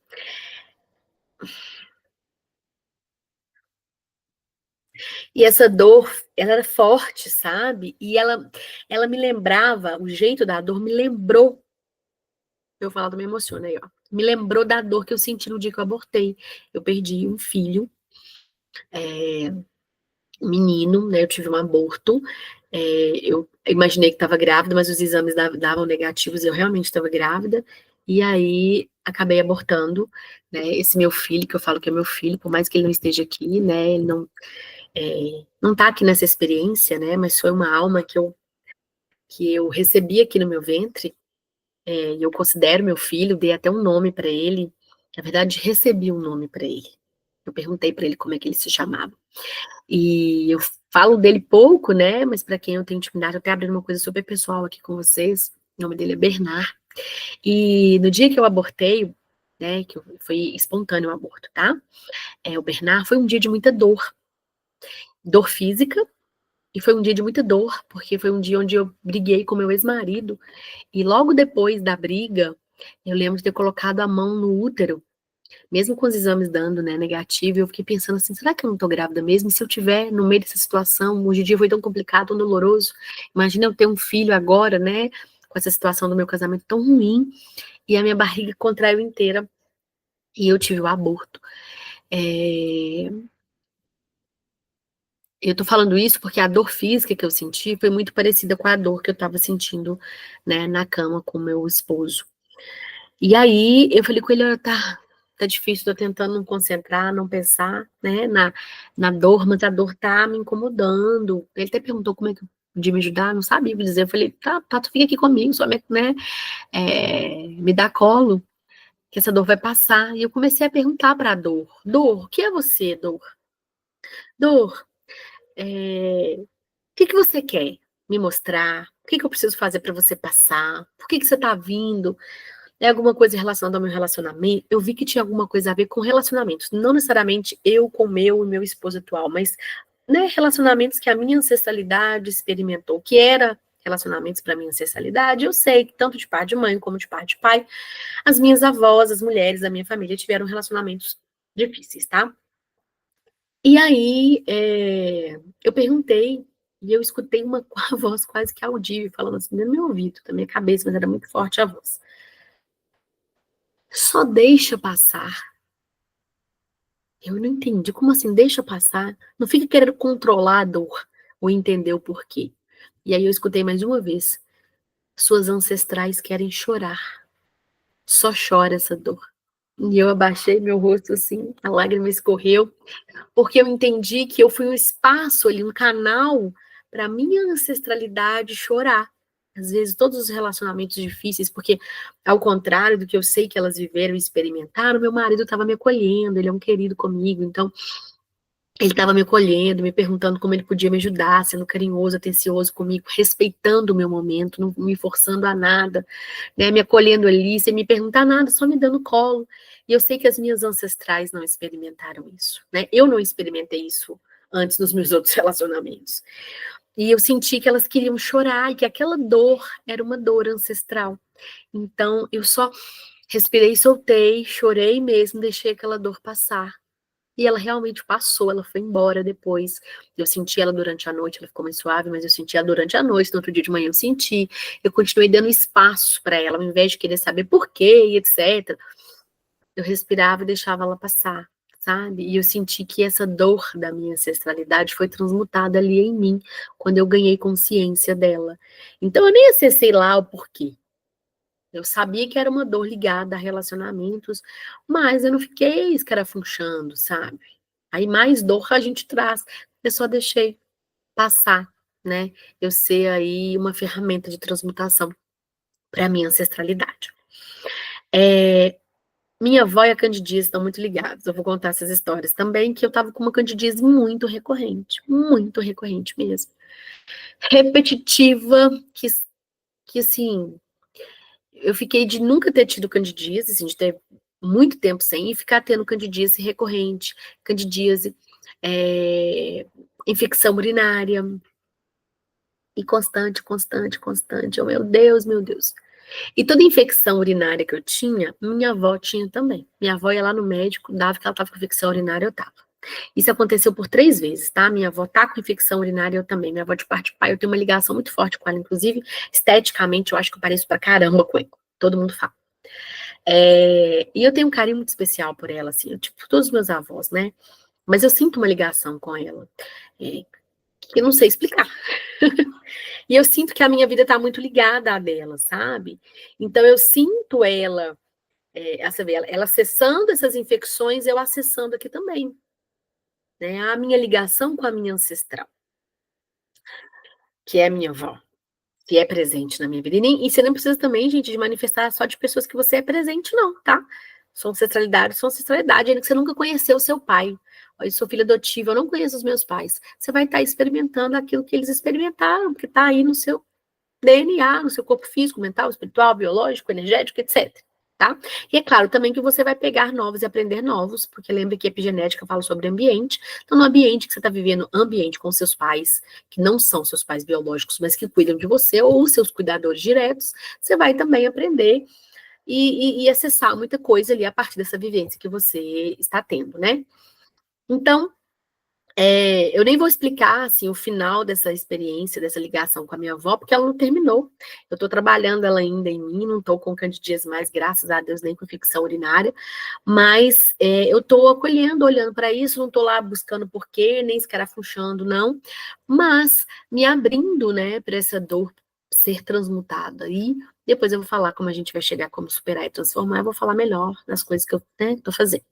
E essa dor, ela era forte, sabe? E ela me lembrava, o jeito da dor me lembrou. Eu falando me emociona aí, ó. Me lembrou da dor que eu senti no dia que eu abortei. Eu perdi um filho, um menino, né? Eu tive um aborto. Eu imaginei que estava grávida, mas os exames davam negativos e eu realmente estava grávida. E aí acabei abortando, né? Esse meu filho, que eu falo que é meu filho, por mais que ele não esteja aqui, né? Ele não tá aqui nessa experiência, né? Mas foi uma alma que eu recebi aqui no meu ventre, e eu considero meu filho, dei até um nome para ele. Na verdade, recebi um nome para ele. Eu perguntei para ele como é que ele se chamava. E eu falo dele pouco, né? Mas para quem eu tenho intimidade, eu até abrindo uma coisa super pessoal aqui com vocês. O nome dele é Bernard. E no dia que eu abortei, né? Foi espontâneo o aborto, tá? O Bernard foi um dia de muita dor física. E foi um dia de muita dor, porque foi um dia onde eu briguei com meu ex-marido. E logo depois da briga, eu lembro de ter colocado a mão no útero, mesmo com os exames dando, né, negativo. Eu fiquei pensando assim, será que eu não tô grávida mesmo? E se eu tiver no meio dessa situação, hoje em dia foi tão complicado, tão doloroso. Imagina eu ter um filho agora, né, com essa situação do meu casamento tão ruim, e a minha barriga contraiu inteira, e eu tive o aborto. É, Eu tô falando isso porque a dor física que eu senti foi muito parecida com a dor que eu tava sentindo, né, na cama com meu esposo. E aí eu falei com ele, olha, tá difícil, tô tentando não concentrar, não pensar, né, na dor, mas a dor tá me incomodando. Ele até perguntou como é que eu podia me ajudar, não sabia dizer. Eu falei, tá, tu fica aqui comigo, só né, me dá colo, que essa dor vai passar. E eu comecei a perguntar pra dor, o que é você, dor? Dor, o que você quer me mostrar? O que eu preciso fazer para você passar? Por que você tá vindo? É alguma coisa relacionada ao meu relacionamento? Eu vi que tinha alguma coisa a ver com relacionamentos. Não necessariamente eu com meu e meu esposo atual, mas né, relacionamentos que a minha ancestralidade experimentou, que era relacionamentos para minha ancestralidade. Eu sei que tanto de pai de mãe como de pai de pai, as minhas avós, as mulheres da minha família tiveram relacionamentos difíceis, tá? E aí, eu perguntei, e eu escutei uma a voz quase que audível, falando assim, no meu ouvido, da minha cabeça, mas era muito forte a voz. Só deixa passar. Eu não entendi. Como assim, deixa passar? Não fica querendo controlar a dor ou entender o porquê. E aí eu escutei mais uma vez. Suas ancestrais querem chorar. Só chora essa dor. E eu abaixei meu rosto assim, a lágrima escorreu. Porque eu entendi que eu fui um espaço ali, um canal para minha ancestralidade chorar. Às vezes, todos os relacionamentos difíceis, porque, ao contrário do que eu sei que elas viveram e experimentaram, meu marido estava me acolhendo, ele é um querido comigo, então, ele estava me acolhendo, me perguntando como ele podia me ajudar, sendo carinhoso, atencioso comigo, respeitando o meu momento, não me forçando a nada, né, me acolhendo ali, sem me perguntar nada, só me dando colo. E eu sei que as minhas ancestrais não experimentaram isso, né? Eu não experimentei isso antes nos meus outros relacionamentos. E eu senti que elas queriam chorar e que aquela dor era uma dor ancestral. Então eu só respirei, soltei, chorei mesmo, deixei aquela dor passar. E ela realmente passou, ela foi embora depois. Eu senti ela durante a noite, ela ficou mais suave, mas eu senti ela durante a noite, no outro dia de manhã eu senti. Eu continuei dando espaço para ela, ao invés de querer saber por quê e etc. Eu respirava e deixava ela passar, sabe? E eu senti que essa dor da minha ancestralidade foi transmutada ali em mim, quando eu ganhei consciência dela. Então eu nem acessei lá o porquê. Eu sabia que era uma dor ligada a relacionamentos, mas eu não fiquei escarafunchando, sabe? Aí mais dor a gente traz. Eu só deixei passar, né? Eu ser aí uma ferramenta de transmutação para minha ancestralidade. Minha avó e a candidíase estão muito ligados. Eu vou contar essas histórias também, que eu estava com uma candidíase muito recorrente mesmo. Repetitiva, que assim, eu fiquei de nunca ter tido candidíase, assim, de ter muito tempo sem, e ficar tendo candidíase recorrente, candidíase, infecção urinária, e constante. Oh, meu Deus, meu Deus. E toda infecção urinária que eu tinha, minha avó tinha também. Minha avó ia lá no médico, dava que ela estava com infecção urinária, eu tava. Isso aconteceu por 3 vezes, tá? Minha avó tá com infecção urinária, eu também. Minha avó de parte de pai, eu tenho uma ligação muito forte com ela, inclusive, esteticamente, eu acho que eu pareço pra caramba com ela. Todo mundo fala. E eu tenho um carinho muito especial por ela, assim, tipo, todos os meus avós, né? Mas eu sinto uma ligação com ela, que eu não sei explicar. E eu sinto que a minha vida tá muito ligada à dela, sabe? Então eu sinto ela, ela acessando essas infecções, eu acessando aqui também, né? A minha ligação com a minha ancestral, que é a minha avó, que é presente na minha vida. E você não precisa também, gente, de manifestar só de pessoas que você é presente, não, tá? Sua ancestralidade, ainda que você nunca conheceu o seu pai. Eu sou filha adotiva, eu não conheço os meus pais. Você vai estar experimentando aquilo que eles experimentaram, porque está aí no seu DNA, no seu corpo físico, mental, espiritual, biológico, energético, etc. Tá? E é claro também que você vai pegar novos e aprender novos, porque lembra que epigenética fala sobre ambiente. Então, no ambiente que você está vivendo, ambiente com seus pais, que não são seus pais biológicos, mas que cuidam de você, ou seus cuidadores diretos, você vai também aprender e acessar muita coisa ali a partir dessa vivência que você está tendo, né? Então, eu nem vou explicar assim, o final dessa experiência, dessa ligação com a minha avó, porque ela não terminou. Eu estou trabalhando ela ainda em mim, não estou com candidíase mais, graças a Deus, nem com infecção urinária, mas eu estou acolhendo, olhando para isso, não estou lá buscando porquê, nem escarafunchando, não, mas me abrindo, né, para essa dor ser transmutada. E depois eu vou falar como a gente vai chegar, como superar e transformar, eu vou falar melhor das coisas que eu estou fazendo.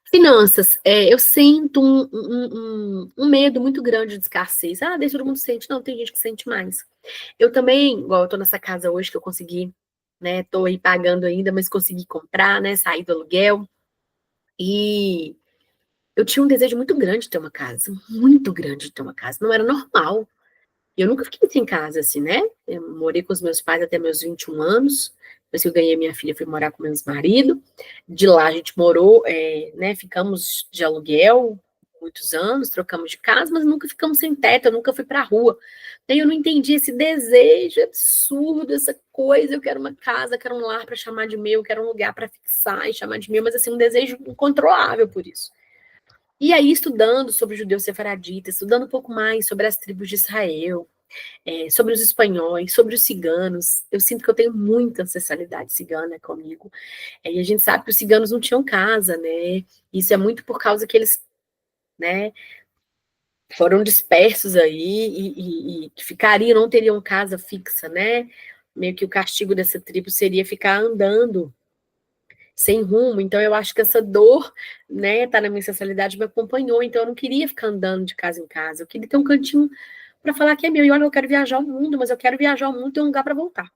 Finanças, eu sinto um medo muito grande de escassez. Ah, deixa todo mundo sente. Não, tem gente que sente mais. Eu também, igual eu tô nessa casa hoje que eu consegui, né, tô aí pagando ainda, mas consegui comprar, né, sair do aluguel. E eu tinha um desejo muito grande de ter uma casa, muito grande de ter uma casa. Não era normal. Eu nunca fiquei sem casa, assim, né? Eu morei com os meus pais até meus 21 anos. Depois que eu ganhei minha filha, fui morar com meu ex-marido. De lá a gente morou, né? Ficamos de aluguel muitos anos, trocamos de casa, mas nunca ficamos sem teto, eu nunca fui pra rua. Daí eu não entendi esse desejo absurdo, essa coisa. Eu quero uma casa, quero um lar para chamar de meu, quero um lugar para fixar e chamar de meu, mas assim, um desejo incontrolável por isso. E aí, estudando sobre os judeus sefardita, estudando um pouco mais sobre as tribos de Israel, sobre os espanhóis, sobre os ciganos. Eu sinto que eu tenho muita ancestralidade cigana comigo. E a gente sabe que os ciganos não tinham casa, né? Isso é muito por causa que eles, né, foram dispersos aí e que ficariam, não teriam casa fixa, né? Meio que o castigo dessa tribo seria ficar andando sem rumo. Então eu acho que essa dor, né, tá na minha ancestralidade, me acompanhou. Então eu não queria ficar andando de casa em casa. Eu queria ter um cantinho para falar que é meu. E olha, eu quero viajar o mundo, mas eu quero viajar o mundo e ter um lugar para voltar.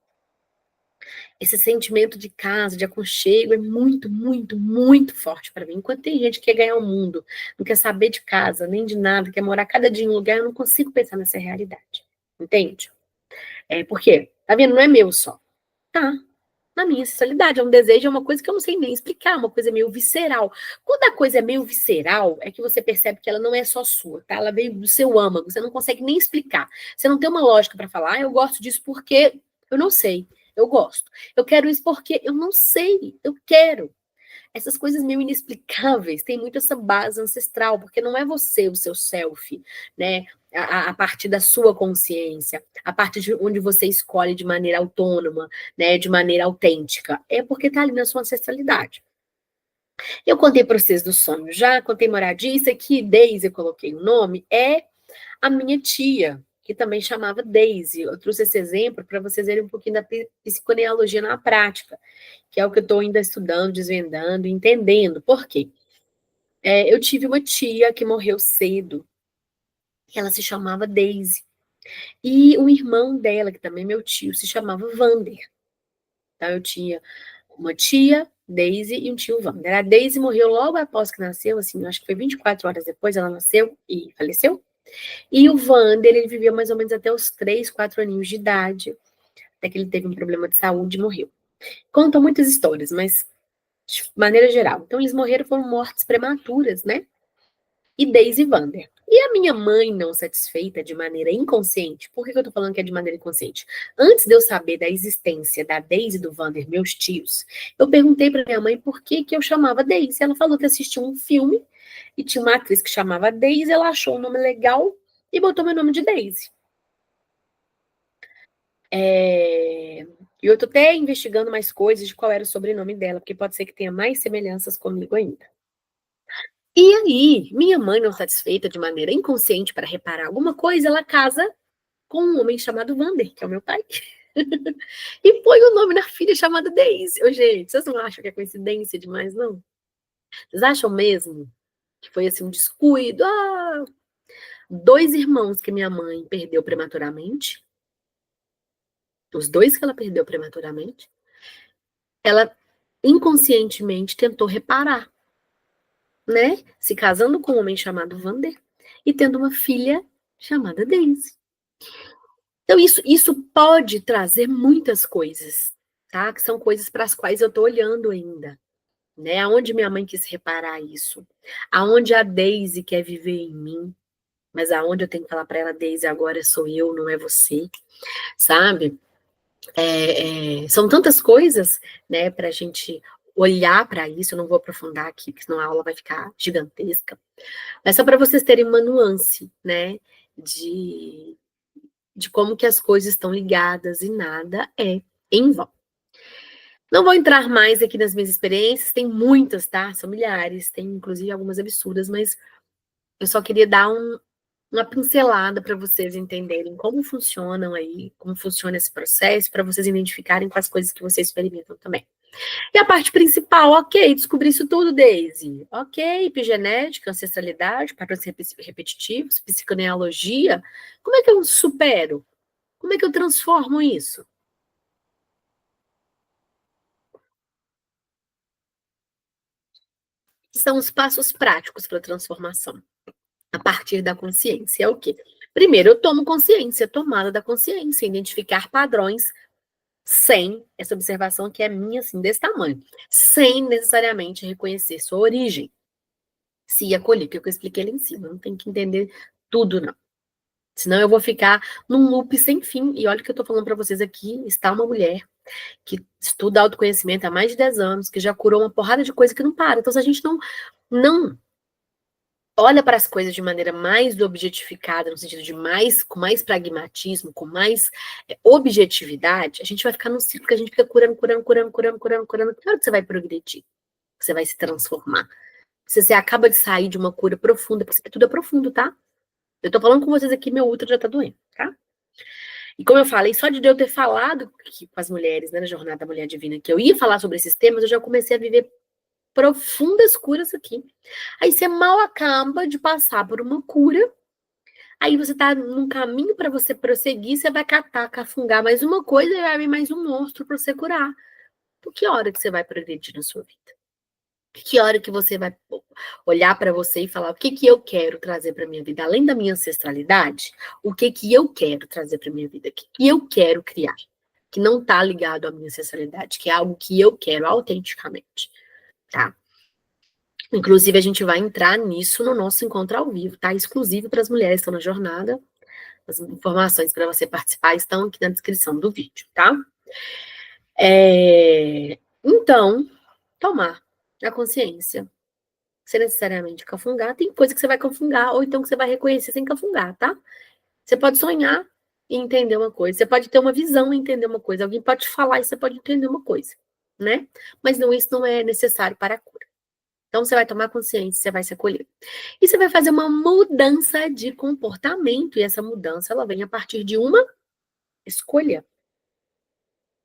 Esse sentimento de casa, de aconchego, é muito forte para mim. Enquanto tem gente que quer ganhar o mundo, não quer saber de casa, nem de nada, quer morar cada dia em um lugar, eu não consigo pensar nessa realidade. Entende? Por quê? Tá vendo? Não é meu só. Tá. Na minha ancestralidade, é um desejo, é uma coisa que eu não sei nem explicar, uma coisa meio visceral. Quando a coisa é meio visceral, é que você percebe que ela não é só sua, tá? Ela veio do seu âmago, você não consegue nem explicar. Você não tem uma lógica para falar, eu gosto disso porque eu não sei, eu gosto. Eu quero isso porque eu não sei, eu quero. Essas coisas meio inexplicáveis têm muito essa base ancestral, porque não é você, o seu self, né? A partir da sua consciência, a partir de onde você escolhe de maneira autônoma, né? De maneira autêntica. É porque está ali na sua ancestralidade. Eu contei para vocês do sonho já, contei moradia, isso aqui, Daisy, eu coloquei o nome, é a minha tia, que também chamava Daisy. Eu trouxe esse exemplo para vocês verem um pouquinho da psiconeologia na prática, que é o que eu estou ainda estudando, desvendando, entendendo. Por quê? Eu tive uma tia que morreu cedo, ela se chamava Daisy. E o irmão dela, que também é meu tio, se chamava Vander. Então eu tinha uma tia, Daisy, e um tio Vander. A Daisy morreu logo após que nasceu, assim, acho que foi 24 horas depois, ela nasceu e faleceu. E o Vander, ele vivia mais ou menos até os 3, 4 aninhos de idade, até que ele teve um problema de saúde e morreu. Contam muitas histórias, mas de maneira geral. Então eles morreram, foram mortes prematuras, né? E Daisy Vander. E a minha mãe, não satisfeita de maneira inconsciente, por que eu tô falando que é de maneira inconsciente? Antes de eu saber da existência da Daisy e do Vander, meus tios, eu perguntei para minha mãe por que que eu chamava Daisy. Ela falou que assistiu um filme e tinha uma atriz que chamava Daisy, ela achou o nome legal e botou meu nome de Daisy. E eu tô até investigando mais coisas de qual era o sobrenome dela, porque pode ser que tenha mais semelhanças comigo ainda. E aí, minha mãe, não satisfeita de maneira inconsciente para reparar alguma coisa, ela casa com um homem chamado Vander, que é o meu pai. E põe o nome na filha chamada Daisy. Ô, gente, vocês não acham que é coincidência demais, não? Vocês acham mesmo que foi assim um descuido? Ah, 2 irmãos que minha mãe perdeu prematuramente, os 2 que ela perdeu prematuramente, ela inconscientemente tentou reparar, né? Se casando com um homem chamado Vander e tendo uma filha chamada Daisy. Então, isso pode trazer muitas coisas, tá? Que são coisas para as quais eu estou olhando ainda, né? Aonde minha mãe quis reparar isso, aonde a Daisy quer viver em mim, mas aonde eu tenho que falar para ela, Daisy, agora sou eu, não é você, sabe? São tantas coisas, né, para a gente olhar para isso. Eu não vou aprofundar aqui, porque senão a aula vai ficar gigantesca. Mas só para vocês terem uma nuance, né, de como que as coisas estão ligadas e nada é em vão. Não vou entrar mais aqui nas minhas experiências, tem muitas, tá? São milhares, tem inclusive algumas absurdas, mas eu só queria dar uma pincelada para vocês entenderem como funcionam aí, como funciona esse processo, para vocês identificarem com as coisas que vocês experimentam também. E a parte principal, ok, descobri isso tudo, Daisy. Ok, epigenética, ancestralidade, padrões repetitivos, psiconeologia. Como é que eu supero? Como é que eu transformo isso? São os passos práticos para a transformação, a partir da consciência. É o quê? Primeiro, eu tomo consciência, tomada da consciência, identificar padrões sem essa observação que é minha, assim, desse tamanho, sem necessariamente reconhecer sua origem. Se acolher, que é o que eu expliquei ali em cima, não tem que entender tudo, não. Senão eu vou ficar num loop sem fim. E olha o que eu tô falando para vocês aqui, está uma mulher que estuda autoconhecimento há mais de 10 anos, que já curou uma porrada de coisa que não para. Então, se a gente não olha para as coisas de maneira mais objetificada, no sentido de mais, com mais pragmatismo, com mais objetividade, a gente vai ficar num ciclo que a gente fica curando, curando, curando, curando, curando, curando. Claro que você vai progredir, você vai se transformar. Você acaba de sair de uma cura profunda, porque tudo é profundo, tá? Eu tô falando com vocês aqui, meu útero já tá doendo, tá? E como eu falei, só de eu ter falado com as mulheres, né, na Jornada da Mulher Divina, que eu ia falar sobre esses temas, eu já comecei a viver profundas curas aqui. Aí você mal acaba de passar por uma cura, aí você tá num caminho para você prosseguir, você vai catar, cafungar mais uma coisa e vai vir mais um monstro para você curar. Por que hora que você vai progredir na sua vida? Que hora que você vai olhar para você e falar o que que eu quero trazer para minha vida, além da minha ancestralidade, o que que eu quero trazer para minha vida, o que que eu quero criar, que não está ligado à minha ancestralidade, que é algo que eu quero autenticamente, tá? Inclusive, a gente vai entrar nisso no nosso encontro ao vivo, tá? Exclusivo para as mulheres que estão na jornada. As informações para você participar estão aqui na descrição do vídeo, tá? Então, tomar a consciência, sem necessariamente cafungar. Tem coisa que você vai cafungar, ou então que você vai reconhecer sem cafungar, tá? Você pode sonhar e entender uma coisa, você pode ter uma visão e entender uma coisa, alguém pode te falar e você pode entender uma coisa, né? Mas não, isso não é necessário para a cura. Então, você vai tomar consciência, você vai se acolher. E você vai fazer uma mudança de comportamento, e essa mudança, ela vem a partir de uma escolha.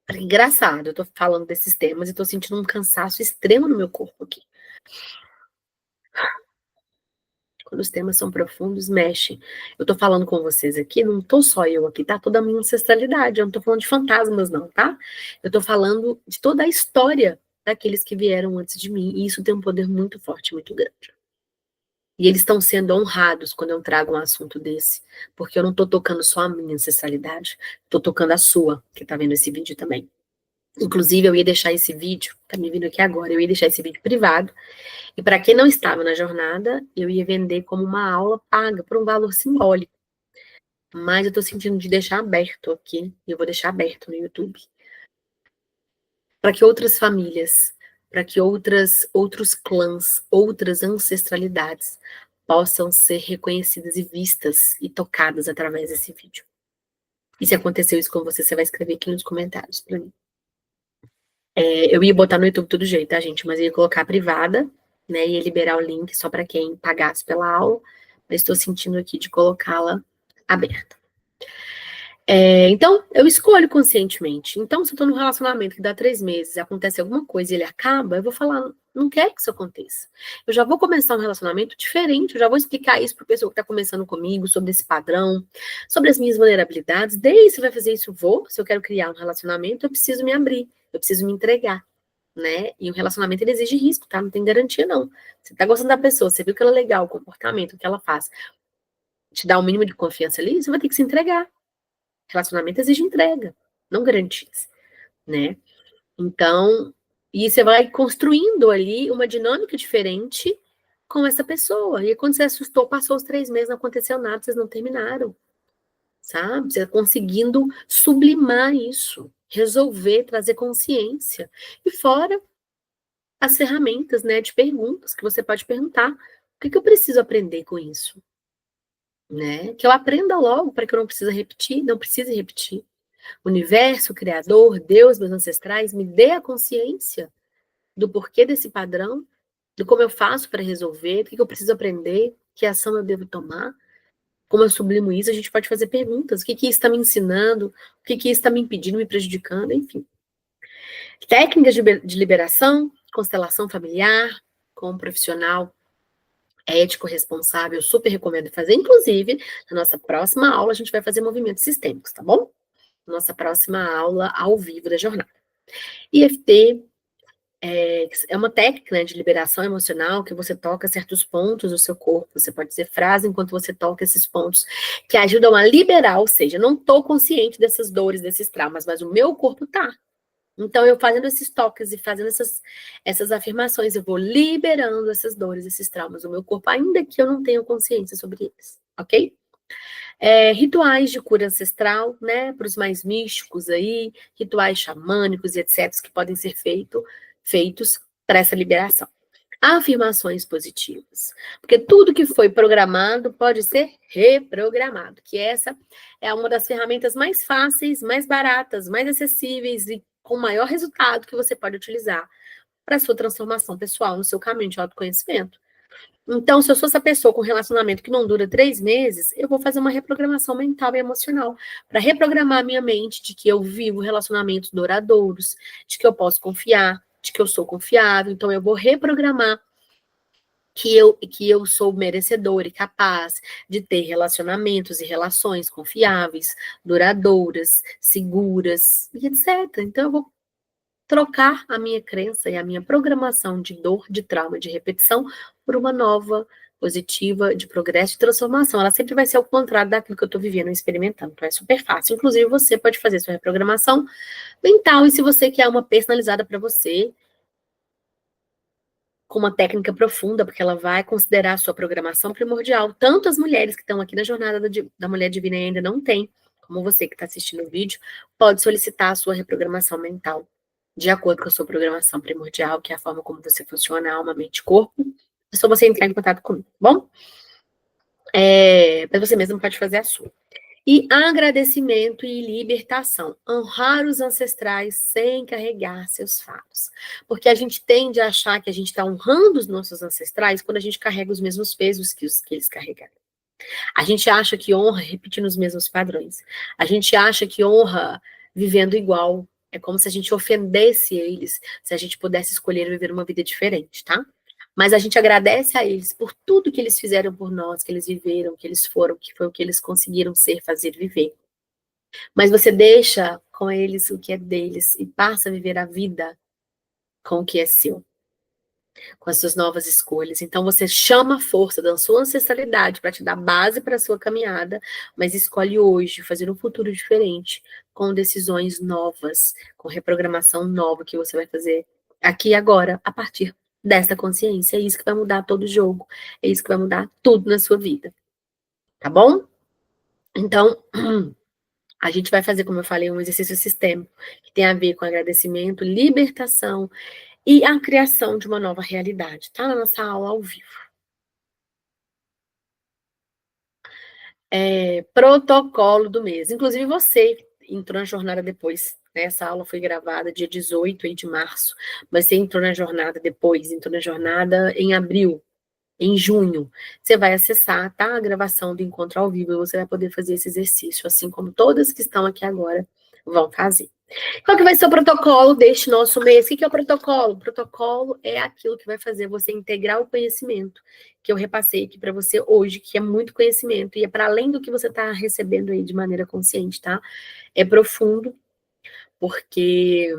Engraçado, eu tô falando desses temas e tô sentindo um cansaço extremo no meu corpo aqui. Quando os temas são profundos, mexem. Eu tô falando com vocês aqui, não tô só eu aqui, tá? Toda a minha ancestralidade. Eu não tô falando de fantasmas, não, tá? Eu tô falando de toda a história daqueles que vieram antes de mim. E isso tem um poder muito forte, muito grande. E eles estão sendo honrados quando eu trago um assunto desse. Porque eu não tô tocando só a minha ancestralidade, tô tocando a sua, que tá vendo esse vídeo também. Inclusive, eu ia deixar esse vídeo, tá me vindo aqui agora, eu ia deixar esse vídeo privado. E para quem não estava na jornada, eu ia vender como uma aula paga por um valor simbólico. Mas eu estou sentindo de deixar aberto aqui, e eu vou deixar aberto no YouTube. Para que outras famílias, para que outros clãs, outras ancestralidades possam ser reconhecidas e vistas e tocadas através desse vídeo. E se aconteceu isso com você, você vai escrever aqui nos comentários para mim. Eu ia botar no YouTube todo jeito, tá, gente? Mas eu ia colocar privada, né? Ia liberar o link só para quem pagasse pela aula. Mas estou sentindo aqui de colocá-la aberta. Então, eu escolho conscientemente. Então, se eu estou num relacionamento que dá 3 meses, acontece alguma coisa e ele acaba, eu vou falar, não quero que isso aconteça. Eu já vou começar um relacionamento diferente, eu já vou explicar isso para a pessoa que está começando comigo, sobre esse padrão, sobre as minhas vulnerabilidades. Desde você vai fazer isso, eu vou. Se eu quero criar um relacionamento, eu preciso me abrir, eu preciso me entregar, né? E o relacionamento, ele exige risco, tá? Não tem garantia, não. Você tá gostando da pessoa, você viu que ela é legal, o comportamento, o que ela faz, te dá um mínimo de confiança ali, você vai ter que se entregar. Relacionamento exige entrega, não garantias, né? Então, e você vai construindo ali uma dinâmica diferente com essa pessoa. E quando você assustou, passou os 3 meses, não aconteceu nada, vocês não terminaram, sabe? Você conseguindo sublimar isso, resolver, trazer consciência. E fora as ferramentas, né, de perguntas que você pode perguntar. O que eu preciso aprender com isso? Né? Que eu aprenda logo para que eu não precise repetir. O universo, o Criador, Deus, meus ancestrais, me dê a consciência do porquê desse padrão, do como eu faço para resolver, o que eu preciso aprender, que ação eu devo tomar, como eu sublimo isso. A gente pode fazer perguntas. O que isso está me ensinando? O que isso está me impedindo, me prejudicando? Enfim. Técnicas de liberação, constelação familiar, com um profissional ético, responsável, super recomendo fazer. Inclusive, na nossa próxima aula, a gente vai fazer movimentos sistêmicos, tá bom? Nossa próxima aula ao vivo da jornada. EFT é uma técnica, né, de liberação emocional, que você toca certos pontos do seu corpo. Você pode dizer frase enquanto você toca esses pontos, que ajudam a liberar, ou seja, eu não estou consciente dessas dores, desses traumas, mas o meu corpo tá. Então, eu fazendo esses toques e fazendo essas afirmações, eu vou liberando essas dores, esses traumas do meu corpo, ainda que eu não tenha consciência sobre eles, ok? Rituais de cura ancestral, né, para os mais místicos aí, rituais xamânicos e etc., que podem ser feitos para essa liberação. Afirmações positivas, porque tudo que foi programado pode ser reprogramado, que essa é uma das ferramentas mais fáceis, mais baratas, mais acessíveis e com maior resultado que você pode utilizar para a sua transformação pessoal, no seu caminho de autoconhecimento. Então, se eu sou essa pessoa com relacionamento que não dura 3 meses, eu vou fazer uma reprogramação mental e emocional para reprogramar a minha mente de que eu vivo relacionamentos duradouros, de que eu posso confiar, de que eu sou confiável. Então, eu vou reprogramar que eu sou merecedora e capaz de ter relacionamentos e relações confiáveis, duradouras, seguras, e etc. Então, eu vou trocar a minha crença e a minha programação de dor, de trauma, de repetição, por uma nova, positiva, de progresso e transformação. Ela sempre vai ser ao contrário daquilo que eu estou vivendo e experimentando. Então, é super fácil. Inclusive, você pode fazer sua reprogramação mental, e se você quer uma personalizada para você, com uma técnica profunda, porque ela vai considerar a sua programação primordial. Tanto as mulheres que estão aqui na jornada da Mulher Divina e ainda não tem, como você que está assistindo o vídeo, pode solicitar a sua reprogramação mental, de acordo com a sua programação primordial, que é a forma como você funciona, alma, mente e corpo. É só você entrar em contato comigo, tá bom? Mas você mesmo pode fazer a sua. E agradecimento e libertação. Honrar os ancestrais sem carregar seus fardos. Porque a gente tende a achar que a gente está honrando os nossos ancestrais quando a gente carrega os mesmos pesos que eles carregaram. A gente acha que honra repetindo os mesmos padrões. A gente acha que honra vivendo igual. É como se a gente ofendesse eles, se a gente pudesse escolher viver uma vida diferente, tá? Mas a gente agradece a eles por tudo que eles fizeram por nós, que eles viveram, que eles foram, que foi o que eles conseguiram ser, fazer, viver. Mas você deixa com eles o que é deles e passa a viver a vida com o que é seu, com as suas novas escolhas. Então você chama a força da sua ancestralidade para te dar base para a sua caminhada, mas escolhe hoje fazer um futuro diferente, com decisões novas, com reprogramação nova que você vai fazer aqui e agora, a partir desta consciência. É isso que vai mudar todo o jogo, é isso que vai mudar tudo na sua vida, tá bom? Então, a gente vai fazer, como eu falei, um exercício sistêmico, que tem a ver com agradecimento, libertação e a criação de uma nova realidade, tá? Na nossa aula ao vivo. Protocolo do mês. Inclusive você entrou na jornada depois, né? Essa aula foi gravada dia 18 aí de março, mas você entrou na jornada depois, entrou na jornada em abril, em junho. Você vai acessar, tá? A gravação do encontro ao vivo e você vai poder fazer esse exercício, assim como todas que estão aqui agora vão fazer. Qual que vai ser o protocolo deste nosso mês? O que é o protocolo? O protocolo é aquilo que vai fazer você integrar o conhecimento que eu repassei aqui para você hoje, que é muito conhecimento, e é para além do que você está recebendo aí de maneira consciente, tá? É profundo, porque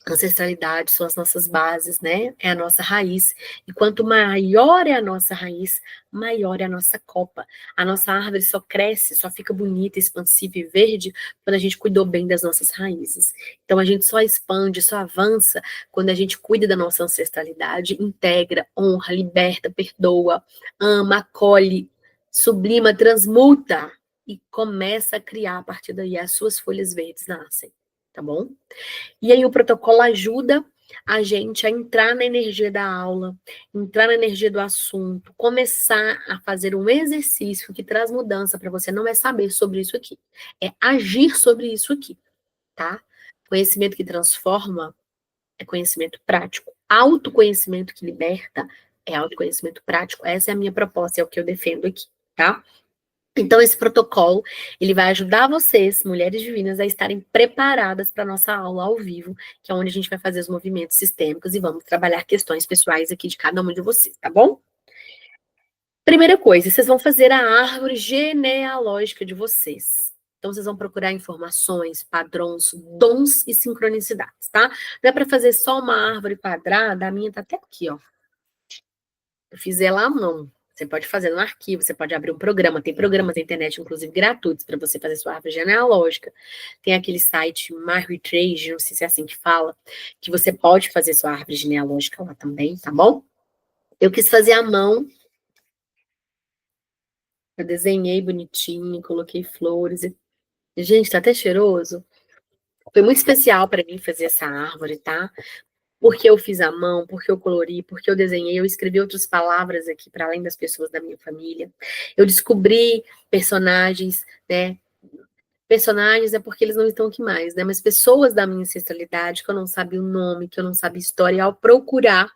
ancestralidade são as nossas bases, né? É a nossa raiz. E quanto maior é a nossa raiz, maior é a nossa copa. A nossa árvore só cresce, só fica bonita, expansiva e verde quando a gente cuidou bem das nossas raízes. Então a gente só expande, só avança quando a gente cuida da nossa ancestralidade, integra, honra, liberta, perdoa, ama, acolhe, sublima, transmuta e começa a criar a partir daí as suas folhas verdes nascem, tá bom? E aí o protocolo ajuda a gente a entrar na energia da aula, entrar na energia do assunto, começar a fazer um exercício que traz mudança para você. Não é saber sobre isso aqui, é agir sobre isso aqui, tá? Conhecimento que transforma é conhecimento prático. Autoconhecimento que liberta é autoconhecimento prático. Essa é a minha proposta, é o que eu defendo aqui, tá? Então, esse protocolo, ele vai ajudar vocês, mulheres divinas, a estarem preparadas para a nossa aula ao vivo, que é onde a gente vai fazer os movimentos sistêmicos e vamos trabalhar questões pessoais aqui de cada uma de vocês, tá bom? Primeira coisa, vocês vão fazer a árvore genealógica de vocês. Então, vocês vão procurar informações, padrões, dons e sincronicidades, tá? Não é para fazer só uma árvore quadrada, a minha tá até aqui, ó. Eu fiz ela à mão. Você pode fazer no arquivo, você pode abrir um programa. Tem programas na internet, inclusive gratuitos, para você fazer sua árvore genealógica. Tem aquele site MyHeritage, não sei se é assim que fala, que você pode fazer sua árvore genealógica lá também, tá bom? Eu quis fazer à mão. Eu desenhei bonitinho, coloquei flores. Gente, tá até cheiroso. Foi muito especial para mim fazer essa árvore, tá? Porque eu fiz à mão, porque eu colori, porque eu desenhei, eu escrevi outras palavras aqui para além das pessoas da minha família. Eu descobri personagens, né? Personagens é porque eles não estão aqui mais, né? Mas pessoas da minha ancestralidade que eu não sabia o nome, que eu não sabia história, e ao procurar,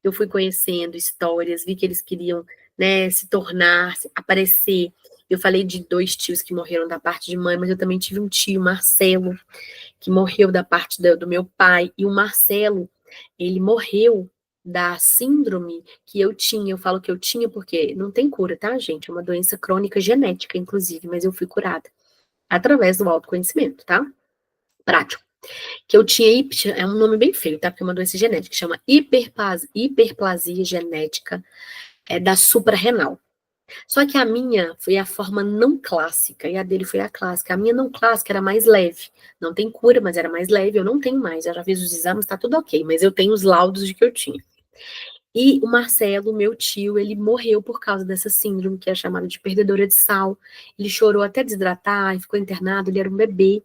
eu fui conhecendo histórias, vi que eles queriam, né, se tornar, aparecer. Eu falei de 2 tios que morreram da parte de mãe, mas eu também tive um tio, Marcelo, que morreu da parte do meu pai, e o Marcelo, ele morreu da síndrome que eu tinha. Eu falo que eu tinha porque não tem cura, tá, gente? É uma doença crônica genética, inclusive, mas eu fui curada através do autoconhecimento, tá? Prático. Que eu tinha, é um nome bem feio, tá? Porque é uma doença genética, que chama hiperplasia genética da suprarrenal. Só que a minha foi a forma não clássica, e a dele foi a clássica. A minha não clássica era mais leve. Não tem cura, mas era mais leve. Eu não tenho mais. Eu já fiz os exames, tá tudo ok. Mas eu tenho os laudos de que eu tinha. E o Marcelo, meu tio, ele morreu por causa dessa síndrome, que é chamada de perdedora de sal. Ele chorou até desidratar e ficou internado. Ele era um bebê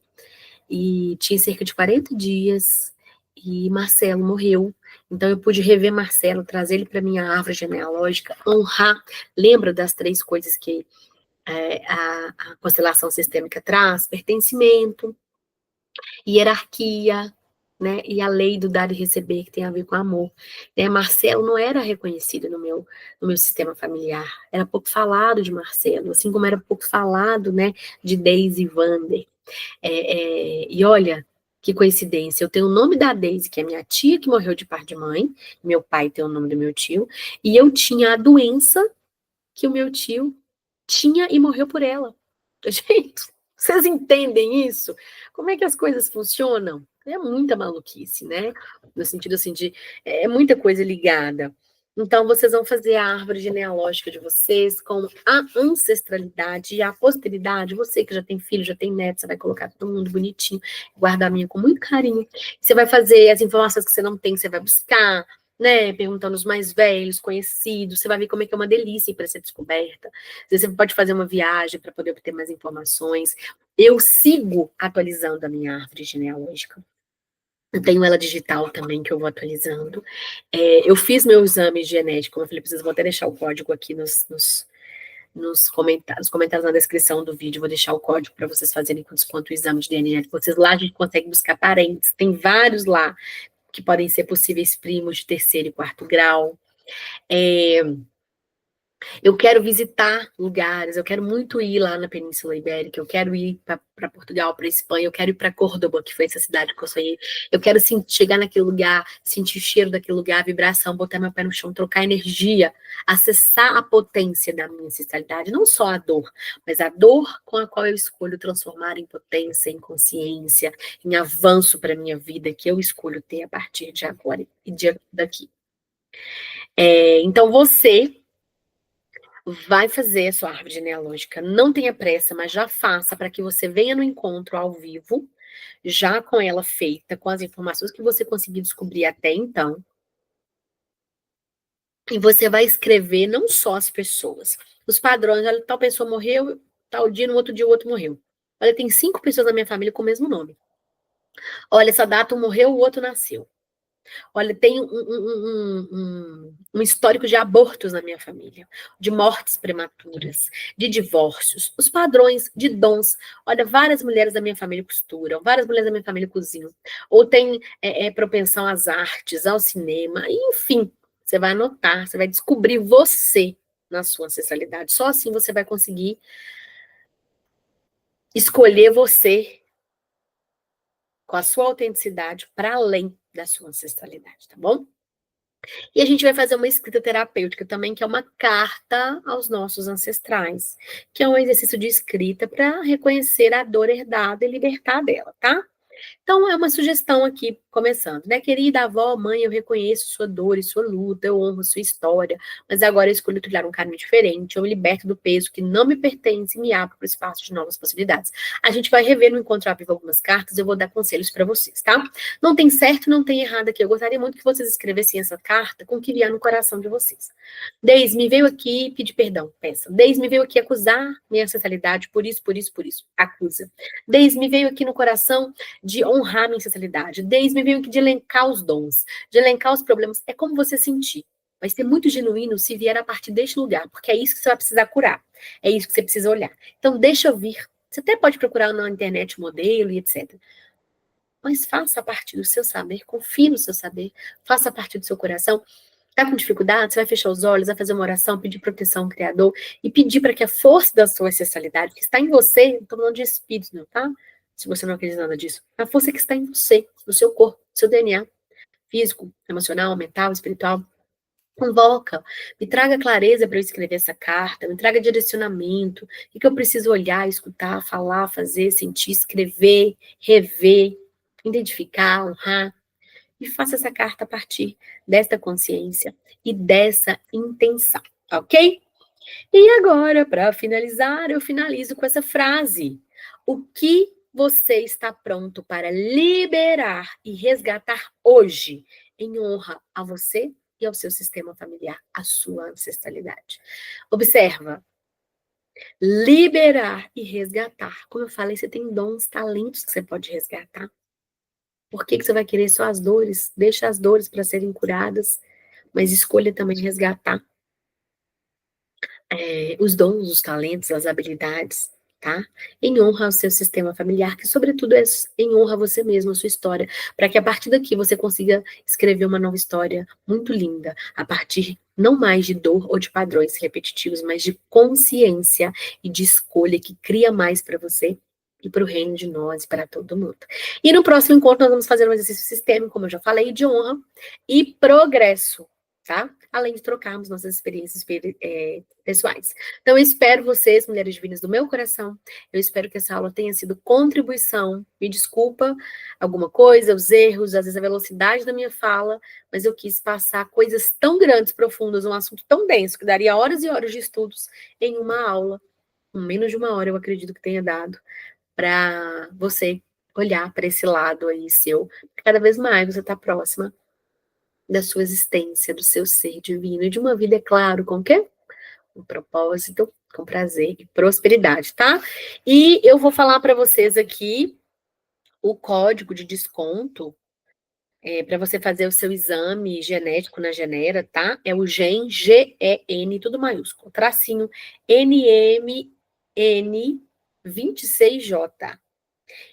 e tinha cerca de 40 dias. E Marcelo morreu. Então eu pude rever Marcelo, trazer ele para minha árvore genealógica, honrar. Lembra das 3 coisas que a constelação sistêmica traz? Pertencimento, hierarquia, né? E a lei do dar e receber, que tem a ver com amor. Né? Marcelo não era reconhecido no meu sistema familiar. Era pouco falado de Marcelo, assim como era pouco falado, né, de Daisy Vander. E olha, Que coincidência, eu tenho o nome da Daisy, que é minha tia que morreu de par de mãe, meu pai tem o nome do meu tio, e eu tinha a doença que o meu tio tinha e morreu por ela. Gente, vocês entendem isso? Como é que as coisas funcionam? É muita maluquice, né? No sentido assim de é muita coisa ligada. Então, vocês vão fazer a árvore genealógica de vocês com a ancestralidade e a posteridade. Você que já tem filho, já tem neto, você vai colocar todo mundo bonitinho, guardar a minha com muito carinho. Você vai fazer as informações que você não tem, você vai buscar, né? Perguntando os mais velhos, conhecidos. Você vai ver como é que é uma delícia para ser descoberta. Você pode fazer uma viagem para poder obter mais informações. Eu sigo atualizando a minha árvore genealógica. Eu tenho ela digital também, que eu vou atualizando. Eu fiz meu exame genético, como eu falei, preciso, vou até deixar o código aqui nos comentários na descrição do vídeo, vou deixar o código para vocês fazerem com desconto o exame de DNA. Vocês lá a gente consegue buscar parentes, tem vários lá que podem ser possíveis primos de terceiro e quarto grau. Eu quero visitar lugares, eu quero muito ir lá na Península Ibérica, eu quero ir para Portugal, para Espanha, eu quero ir para Córdoba, que foi essa cidade que eu sonhei. Eu quero chegar naquele lugar, sentir o cheiro daquele lugar, a vibração, botar meu pé no chão, trocar energia, acessar a potência da minha ancestralidade, não só a dor, mas a dor com a qual eu escolho transformar em potência, em consciência, em avanço para a minha vida, que eu escolho ter a partir de agora e daqui. Então você vai fazer a sua árvore genealógica. Não tenha pressa, mas já faça para que você venha no encontro ao vivo, já com ela feita, com as informações que você conseguir descobrir até então. E você vai escrever não só as pessoas, os padrões. Olha, tal pessoa morreu, tal dia, no outro dia o outro morreu. Olha, tem 5 pessoas da minha família com o mesmo nome. Olha, essa data um morreu, o outro nasceu. Olha, tem um histórico de abortos na minha família, de mortes prematuras, de divórcios, os padrões de dons. Olha, várias mulheres da minha família costuram, várias mulheres da minha família cozinham, ou tem propensão às artes, ao cinema, enfim. Você vai anotar, você vai descobrir você na sua ancestralidade. Só assim você vai conseguir escolher você com a sua autenticidade para além da sua ancestralidade, tá bom? E a gente vai fazer uma escrita terapêutica também, que é uma carta aos nossos ancestrais, que é um exercício de escrita para reconhecer a dor herdada e libertar dela, tá? Então, é uma sugestão aqui, começando, né? Querida avó, mãe, eu reconheço sua dor e sua luta, eu honro sua história, mas agora eu escolho trilhar um caminho diferente, eu me liberto do peso que não me pertence e me abro para o espaço de novas possibilidades. A gente vai rever no Encontro ao Vivo algumas cartas, eu vou dar conselhos para vocês, tá? Não tem certo, não tem errado aqui. Eu gostaria muito que vocês escrevessem essa carta com o que vier no coração de vocês. Deise me veio aqui pedir perdão, peça. Deise me veio aqui acusar minha ancestralidade por isso, por isso, por isso. Acusa. Deise me veio aqui no coração de honrar minha ancestralidade. Deise me veio aqui de elencar os dons, de elencar os problemas. É como você sentir. Vai ser muito genuíno se vier a partir deste lugar, porque é isso que você vai precisar curar. É isso que você precisa olhar. Então, deixa vir. Você até pode procurar na internet modelo e etc. Mas faça a partir do seu saber, confie no seu saber, faça a partir do seu coração. Está com dificuldade? Você vai fechar os olhos, vai fazer uma oração, pedir proteção ao Criador e pedir para que a força da sua ancestralidade, que está em você, não estou falando de espírito, não, tá? Se você não acredita nada disso, a força que está em você, no seu corpo, no seu DNA, físico, emocional, mental, espiritual, convoca, me traga clareza para eu escrever essa carta, me traga direcionamento, o que eu preciso olhar, escutar, falar, fazer, sentir, escrever, rever, identificar, honrar, e faça essa carta a partir desta consciência e dessa intenção, ok? E agora, para finalizar, eu finalizo com essa frase. O que você está pronto para liberar e resgatar hoje em honra a você e ao seu sistema familiar, a sua ancestralidade? Observa. Liberar e resgatar. Como eu falei, você tem dons, talentos que você pode resgatar. Por que você vai querer só as dores? Deixa as dores para serem curadas, mas escolha também resgatar os dons, os talentos, as habilidades, tá? Em honra ao seu sistema familiar, que sobretudo é em honra a você mesmo, a sua história, para que a partir daqui você consiga escrever uma nova história muito linda, a partir não mais de dor ou de padrões repetitivos, mas de consciência e de escolha que cria mais para você e para o reino de nós e para todo mundo. E no próximo encontro nós vamos fazer um exercício sistêmico, como eu já falei, de honra e progresso, tá? Além de trocarmos nossas experiências pessoais. Então, eu espero vocês, mulheres divinas do meu coração, eu espero que essa aula tenha sido contribuição. Me desculpa alguma coisa, os erros, às vezes a velocidade da minha fala, mas eu quis passar coisas tão grandes, profundas, um assunto tão denso, que daria horas e horas de estudos em uma aula. Com menos de uma hora, eu acredito que tenha dado, para você olhar para esse lado aí seu. Cada vez mais você está próxima da sua existência, do seu ser divino, e de uma vida, é claro, com o quê? Com propósito, com prazer e prosperidade, tá? E eu vou falar para vocês aqui o código de desconto para você fazer o seu exame genético na Genera, tá? É o GEN, G-E-N, tudo maiúsculo, tracinho, NMN26J.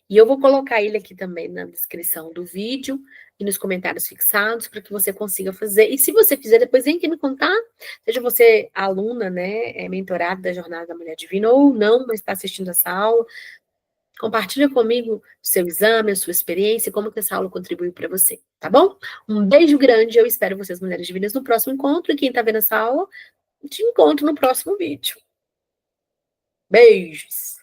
E eu vou colocar ele aqui também na descrição do vídeo e nos comentários fixados para que você consiga fazer. E se você fizer, depois vem aqui me contar, seja você aluna, né, mentorada da Jornada da Mulher Divina ou não, mas está assistindo essa aula. Compartilha comigo o seu exame, a sua experiência, como que essa aula contribuiu para você, tá bom? Um beijo grande, eu espero vocês, Mulheres Divinas, no próximo encontro. E quem está vendo essa aula, te encontro no próximo vídeo. Beijos!